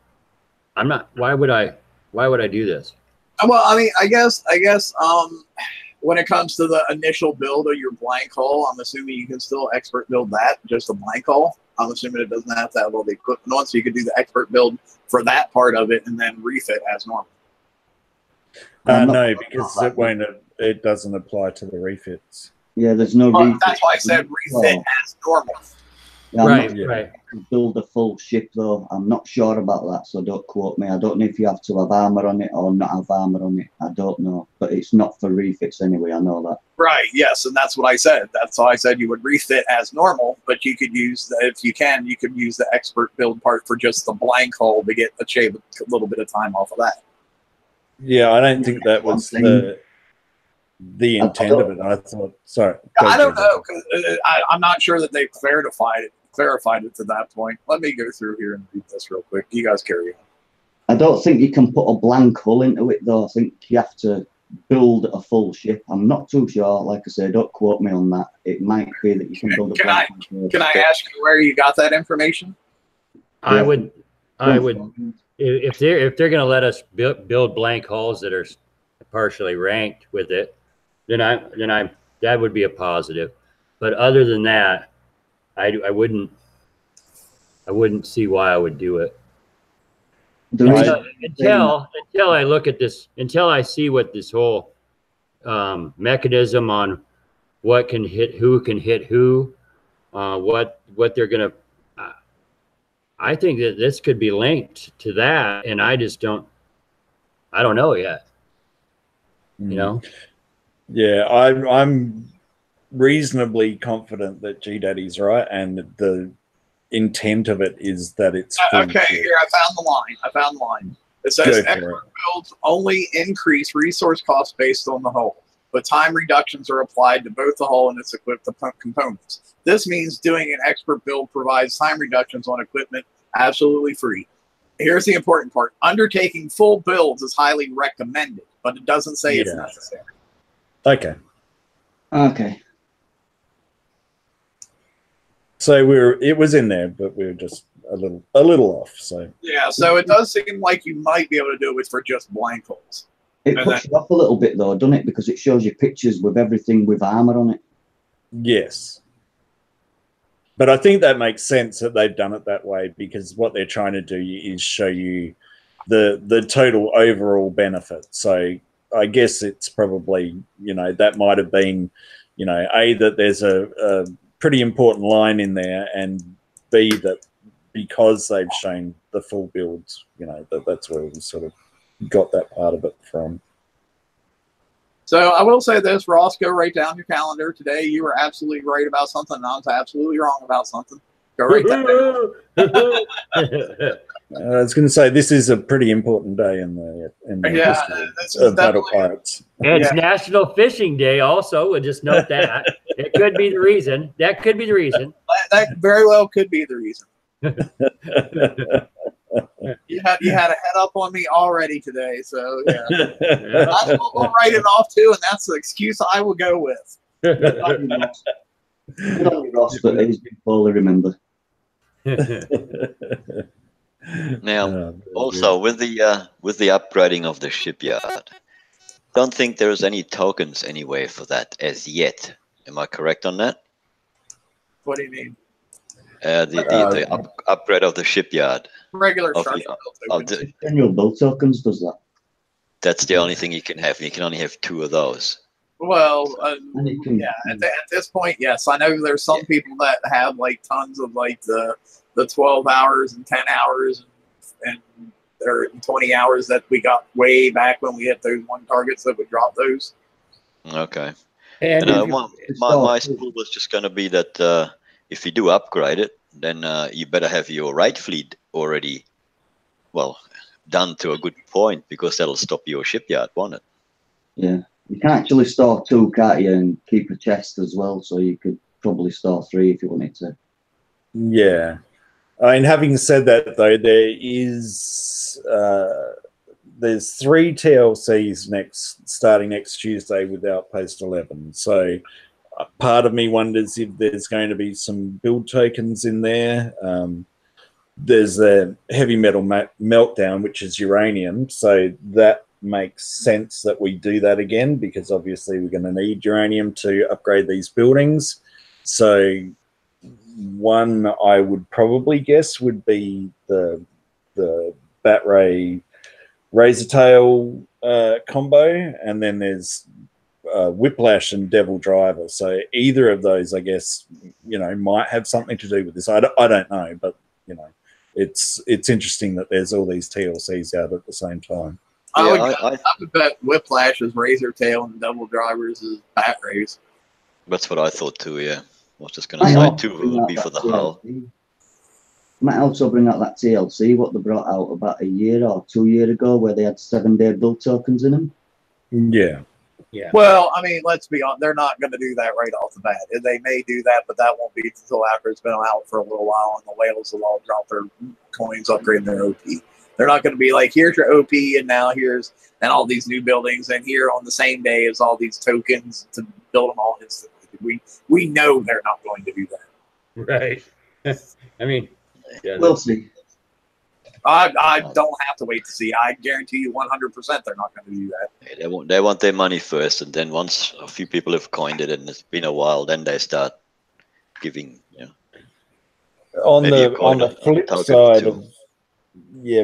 Speaker 3: not. Why would I do this?
Speaker 1: Well, I mean, I guess, when it comes to the initial build of your blank hull, I'm assuming you can still expert build that, just a blank hull. I'm assuming it doesn't have to have all the equipment on, so you could do the expert build for that part of it and then refit as normal.
Speaker 2: No, because it doesn't apply to the refits.
Speaker 6: Yeah, there's no refit.
Speaker 1: That's why I said refit as normal.
Speaker 6: Yeah,
Speaker 3: Right.
Speaker 6: Build a full ship though. I'm not sure about that, so don't quote me. I don't know if you have to have armor on it or not have armor on it. I don't know, but it's not for refits anyway. I know that.
Speaker 1: Right. Yes, and that's what I said. That's why I said you would refit as normal, but you could use if you could use the expert build part for just the blank hull to get a little bit of time off of that.
Speaker 2: Yeah, I don't think that was the intent of it. I thought. Sorry.
Speaker 1: I don't know, because I'm not sure that they clarified it to that point. Let me go through here and read this real quick. You guys carry on.
Speaker 6: I don't think you can put a blank hull into it though. I think you have to build a full ship. I'm not too sure. Like I say, don't quote me on that. It might be that you can build a blank hull. Can I
Speaker 1: ask you where you got that information?
Speaker 3: I would if they're going to let us build blank hulls that are partially ranked with it, then that would be a positive. But other than that, I wouldn't see why I would do it. Until I look at this, until I see what this whole mechanism on what can hit who, what they're gonna. I think that this could be linked to that, and I don't know yet. You know.
Speaker 2: Yeah, I'm reasonably confident that GDaddy's right, and the intent of it is that it's
Speaker 1: okay. Here, I found the line. It says expert builds only increase resource costs based on the hull, but time reductions are applied to both the hull and its equipped components. This means doing an expert build provides time reductions on equipment absolutely free. Here's the important part: undertaking full builds is highly recommended, but it doesn't say it's necessary.
Speaker 6: Okay.
Speaker 2: So it was in there, but we were just a little off. So
Speaker 1: yeah, so it does seem like you might be able to do it for just blank holes.
Speaker 6: It puts you off a little bit though, doesn't it? Because it shows you pictures with everything with armor on it.
Speaker 2: Yes. But I think that makes sense that they've done it that way, because what they're trying to do is show you the total overall benefit. So I guess it's probably, that might have been, A, that there's a pretty important line in there, and B, that because they've shown the full builds, that's where we sort of got that part of it from.
Speaker 1: So I will say this, Ross, go right down your calendar. Today you were absolutely right about something, and I was absolutely wrong about something. Go right down.
Speaker 2: I was going to say, this is a pretty important day in the history of Battle Pirates.
Speaker 3: It's National Fishing Day also. We'll just note that. It could be the reason. That could be the reason.
Speaker 1: That very well could be the reason. You had a head up on me already today, so yeah. That's what we'll write it off to, and that's the excuse I will go with.
Speaker 6: Good on you, Ross, but he's been poorly, remember.
Speaker 5: Now, also with the upgrading of the shipyard, don't think there's any tokens anywhere for that as yet. Am I correct on that?
Speaker 1: What do you mean?
Speaker 5: The upgrade of the shipyard.
Speaker 1: Regular structure build tokens.
Speaker 6: General build tokens does that.
Speaker 5: That's the only thing you can have. You can only have 2 of those.
Speaker 1: Well, yeah. At this point, yes. I know there's some people that have like tons of like the 12 hours and 10 hours and 20 hours that we got way back when we hit those 1 targets that would drop those.
Speaker 5: Okay.
Speaker 3: And
Speaker 5: my school was just going to be that if you do upgrade it, then you better have your right fleet already, well, done to a good point, because that'll stop your shipyard, won't it?
Speaker 6: Yeah. You can actually store 2, can't you, and keep a chest as well, so you could probably store 3 if you wanted to.
Speaker 2: Yeah. I mean, having said that, though, there's 3 TLCs starting next Tuesday with Outpost 11. So part of me wonders if there's going to be some build tokens in there. There's a heavy metal meltdown, which is uranium. So that makes sense that we do that again, because obviously we're going to need uranium to upgrade these buildings. So one I would probably guess would be the Bat Ray Razor Tail combo, and then there's Whiplash and Devil Driver. So either of those, I guess, might have something to do with this. I don't know, but it's interesting that there's all these TLCs out at the same time.
Speaker 1: I would bet Whiplash is Razor Tail and Devil Drivers is Bat Rays.
Speaker 5: That's what I thought too. Yeah, I was just going to say 2 of them would be for the hull.
Speaker 6: Might also bring out that TLC, what they brought out about a year or 2 years ago, where they had 7-day build tokens in them.
Speaker 2: Yeah.
Speaker 3: Yeah.
Speaker 1: Well, I mean, let's be honest. They're not going to do that right off the bat. They may do that, but that won't be until after it's been out for a little while, and the whales will all drop their coins, upgrade their OP. They're not going to be like, here's your OP, and now and all these new buildings, and here on the same day is all these tokens to build them all instantly. We know they're not going to do that.
Speaker 3: Right. I mean, yeah,
Speaker 6: We'll see.
Speaker 1: I don't have to wait to see. I guarantee you 100% they're not going to do that.
Speaker 5: They want their money first, and then once a few people have coined it and it's been a while, then they start giving.
Speaker 2: On the flip side of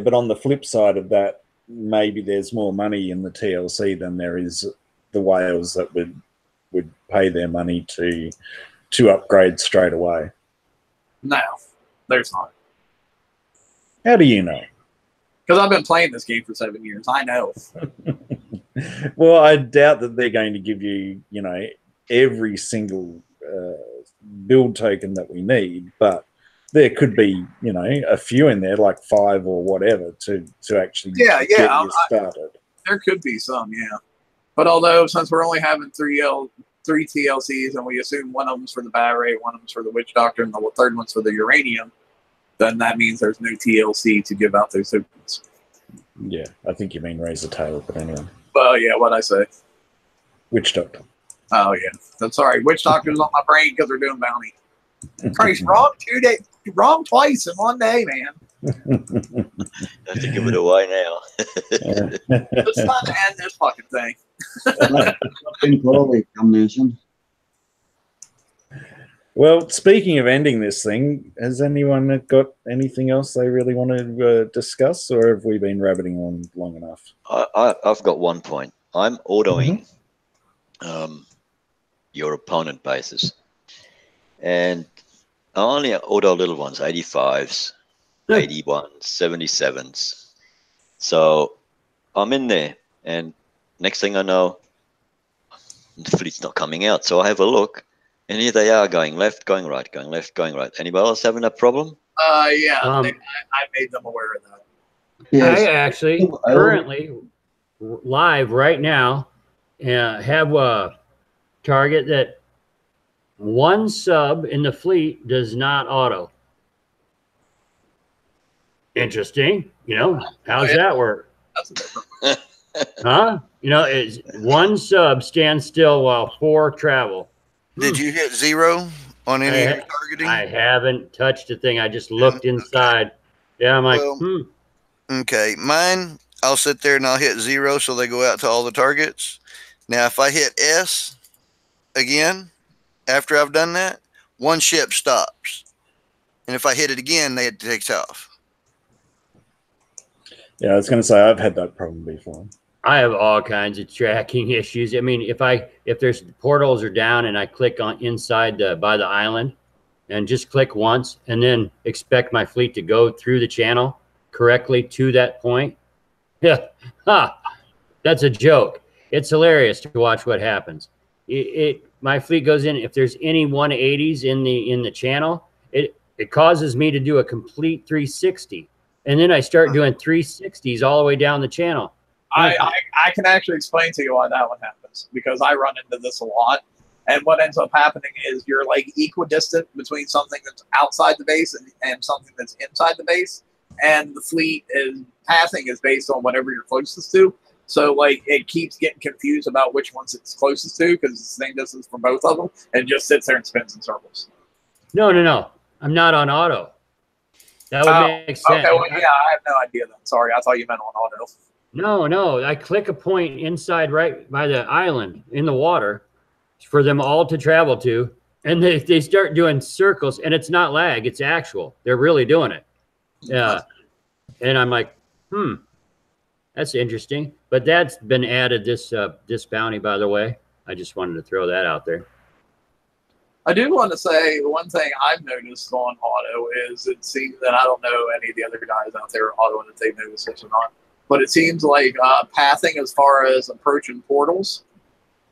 Speaker 2: but on the flip side of that, maybe there's more money in the TLC than there is the whales that would pay their money to upgrade straight away.
Speaker 1: No, there's not.
Speaker 2: How do you know?
Speaker 1: Because I've been playing this game for 7 years. I know.
Speaker 2: Well, I doubt that they're going to give you, every single build token that we need, but there could be, a few in there, like 5 or whatever, to actually get you started.
Speaker 1: There could be some, yeah. But although, since we're only having 3 TLCs, and we assume one of them's for the Bat Ray, one of them's for the Witch Doctor, and the third one's for the uranium, then that means there's no TLC to give out those tokens.
Speaker 2: Yeah, I think you mean Razor Tail, but anyway.
Speaker 1: Well, yeah, what'd I say?
Speaker 2: Witch Doctor.
Speaker 1: Oh, yeah. I'm sorry. Witch Doctor's on my brain because they're doing bounty. Christ, wrong 2 days. Wrong twice in 1 day, man.
Speaker 5: I have to give it away now.
Speaker 1: It's time to end this fucking thing.
Speaker 6: Damnation.
Speaker 2: Well, speaking of ending this thing, has anyone got anything else they really want to discuss, or have we been rabbiting on long enough?
Speaker 5: I've got 1 point. I'm autoing your opponent bases, and I only auto little ones, 85s, 81s, 77s. So I'm in there, and next thing I know, the fleet's not coming out. So I have a look. And here they are, going left, going right, going left, going right. Anybody else having that problem?
Speaker 1: Yeah, I made them aware of that.
Speaker 6: Yes.
Speaker 3: I actually currently live right now have a target that 1 sub in the fleet does not auto. Interesting. You know, how's that work?
Speaker 1: That's a different.
Speaker 3: Huh? You know, it's one sub stands still while 4 travel.
Speaker 4: Did you hit 0 on any of your targeting?
Speaker 3: I haven't touched a thing. I just looked inside. Okay. Yeah, I'm like,
Speaker 4: Okay, mine, I'll sit there and I'll hit 0 so they go out to all the targets. Now, if I hit S again, after I've done that, one ship stops. And if I hit it again, it takes off.
Speaker 2: Yeah, I was going to say, I've had that problem before.
Speaker 3: I have all kinds of tracking issues. I mean, if there's portals are down and I click on inside by the island and just click once and then expect my fleet to go through the channel correctly to that point. Yeah. That's a joke. It's hilarious to watch what happens. My fleet goes in. If there's any 180s in the channel, it causes me to do a complete 360. And then I start doing 360s all the way down the channel.
Speaker 1: I can actually explain to you why that one happens, because I run into this a lot. And what ends up happening is you're like equidistant between something that's outside the base and something that's inside the base. And the fleet passing is based on whatever you're closest to. So like it keeps getting confused about which ones it's closest to because it's the same distance for both of them. And it just sits there and spins in circles.
Speaker 3: No. I'm not on auto. That would make sense.
Speaker 1: Okay, well, yeah, I have no idea then. Sorry, I thought you meant on auto.
Speaker 3: No. I click a point inside right by the island in the water for them all to travel to. And they start doing circles, and it's not lag, it's actual. They're really doing it. Yeah. And I'm like, that's interesting. But that's been added this bounty, by the way. I just wanted to throw that out there.
Speaker 1: I do want to say one thing I've noticed on auto is it seems that I don't know any of the other guys out there autoing if they've noticed this or not, but it seems like pathing as far as approaching portals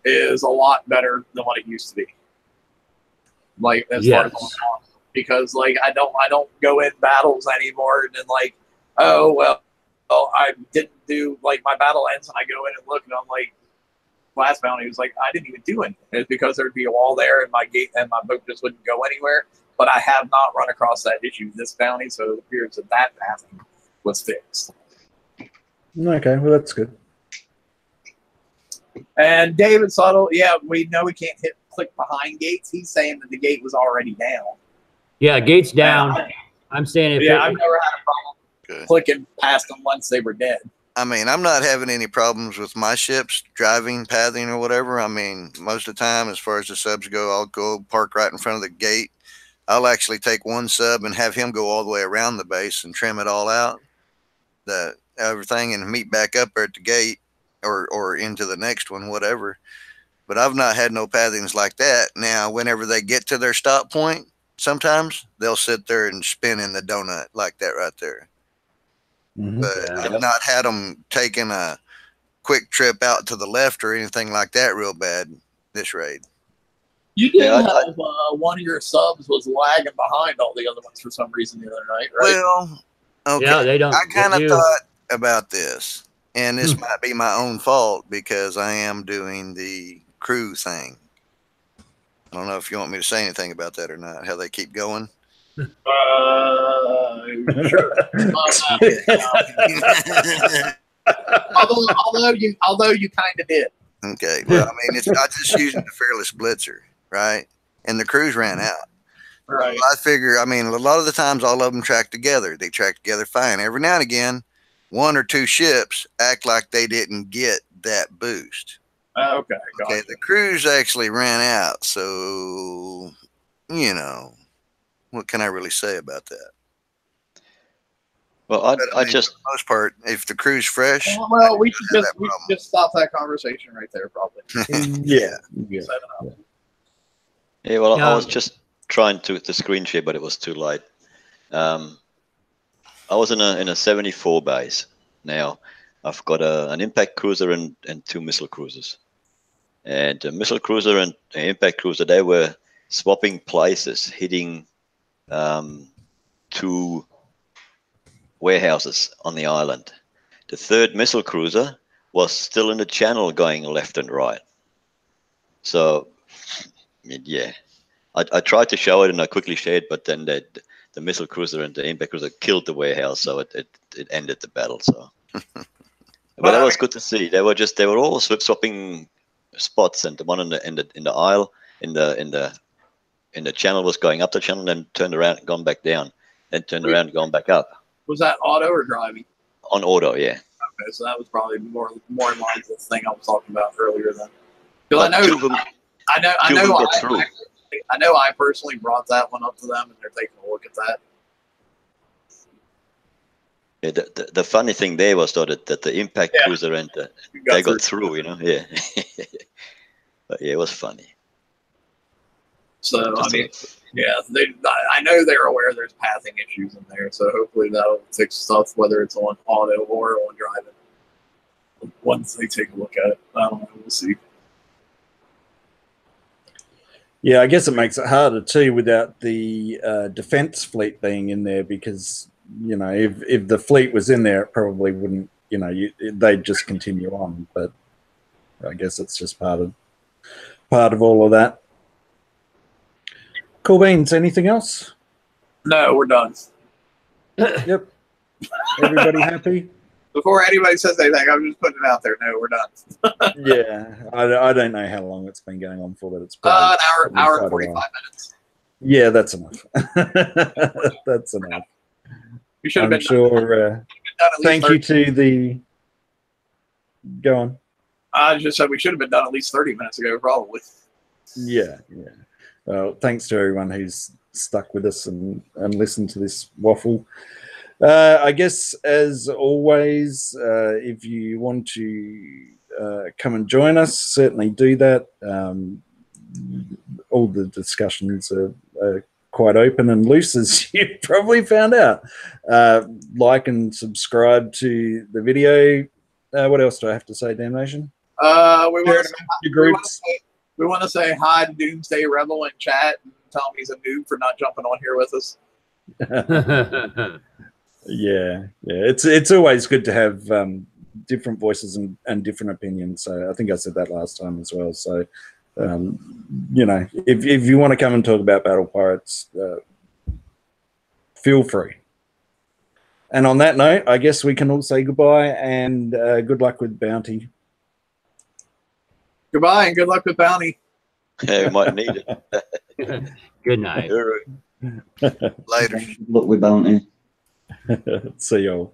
Speaker 1: is a lot better than what it used to be. Like as far as going on, because like I don't go in battles anymore and then like, oh well, I didn't do like my battle ends and I go in and look and I'm like, last bounty was like I didn't even do anything. It's because there'd be a wall there and my gate and my boat just wouldn't go anywhere. But I have not run across that issue this bounty, so it appears that pathing was fixed.
Speaker 2: Okay, well that's good.
Speaker 1: And David Suttle, yeah, we know we can't click behind gates. He's saying that the gate was already down.
Speaker 3: Yeah, gates down. I'm saying
Speaker 1: I've never had a problem clicking past them once they were dead.
Speaker 4: I mean, I'm not having any problems with my ships driving, pathing, or whatever. I mean, most of the time, as far as the subs go, I'll go park right in front of the gate. I'll actually take one sub and have him go all the way around the base and trim it all out, everything, and meet back up there at the gate or into the next one, whatever. But I've not had no pathings like that. Now, whenever they get to their stop point, sometimes they'll sit there and spin in the donut like that right there. But I've not had them taking a quick trip out to the left or anything like that real bad this raid.
Speaker 1: You did have one of your subs was lagging behind all the other ones for some reason the other night, right?
Speaker 4: Well, okay.
Speaker 3: Yeah, they don't.
Speaker 4: I kind of thought about this, and this might be my own fault because I am doing the crew thing. I don't know if you want me to say anything about that or not, how they keep going.
Speaker 1: Sure. although you kind of did.
Speaker 4: Okay. Well, I mean, I just using the Fearless Blitzer, right? And the crews ran out.
Speaker 1: Right.
Speaker 4: Well, I figure, I mean, a lot of the times all of them track together. They track together fine. Every now and again, one or two ships act like they didn't get that boost.
Speaker 1: Okay.
Speaker 4: Okay. The crews actually ran out. So, you know, what can I really say about that?
Speaker 5: Well, I just
Speaker 4: for the most part, if the crew's fresh,
Speaker 1: well, we should just stop that conversation right there, probably.
Speaker 2: Yeah.
Speaker 5: Well, I was just trying to screen share, but it was too late. I was in a 74 base. Now I've got an impact cruiser and 2 missile cruisers. And the missile cruiser and impact cruiser, they were swapping places, hitting 2 warehouses on the island. The 3rd missile cruiser was still in the channel going left and right. So, yeah, I tried to show it and I quickly shared, but then the the missile cruiser and the impact cruiser killed the warehouse, so it ended the battle. So, but that was good to see. They were all swapping spots, and the one in the aisle in the channel was going up the channel, then turned around and gone back down, then turned around and gone back up.
Speaker 1: Was that auto or driving?
Speaker 5: On auto, yeah.
Speaker 1: Okay, so that was probably more in line with the thing I was talking about earlier. Then, because I know I personally brought that one up to them, and they're taking a look at that.
Speaker 5: Yeah, the funny thing there was though that the impact cruiser and they got through, you know. Yeah. But yeah, it was funny.
Speaker 1: So I mean, yeah, I know they're aware there's pathing issues in there, so hopefully that'll fix stuff, whether it's on auto or on driving. Once they take a look at it, I don't know. We'll see.
Speaker 2: Yeah, I guess it makes it harder too without the defense fleet being in there, because you know if the fleet was in there, it probably wouldn't. You know, they'd just continue on. But I guess it's just part of all of that. Cool beans. Anything else?
Speaker 1: No, we're done.
Speaker 2: Yep. Everybody happy?
Speaker 1: Before anybody says anything, I'm just putting it out there. No, we're done.
Speaker 2: Yeah, I don't know how long it's been going on for, but it's probably
Speaker 1: an hour and 45 minutes.
Speaker 2: Yeah, that's enough. That's enough.
Speaker 1: We should have been
Speaker 2: sure. Thank you to the. Go on.
Speaker 1: I just said we should have been done at least 30 minutes ago, probably.
Speaker 2: Yeah, yeah. Well, thanks to everyone who's stuck with us and listened to this waffle. I guess, as always, if you want to come and join us, certainly do that. All the discussions are quite open and loose, as you probably found out. Like and subscribe to the video. What else do I have to say, Damnation?
Speaker 1: We want to say hi to Doomsday Rebel in chat and tell him he's a noob for not jumping on here with us.
Speaker 2: Yeah. It's always good to have different voices and different opinions. So I think I said that last time as well. So you know, if you want to come and talk about Battle Pirates, feel free. And on that note, I guess we can all say goodbye and good luck with Bounty.
Speaker 1: Goodbye and good luck with Bounty.
Speaker 5: Yeah, we might need it.
Speaker 3: Good night.
Speaker 4: Later.
Speaker 6: Good luck with Bounty.
Speaker 2: See y'all.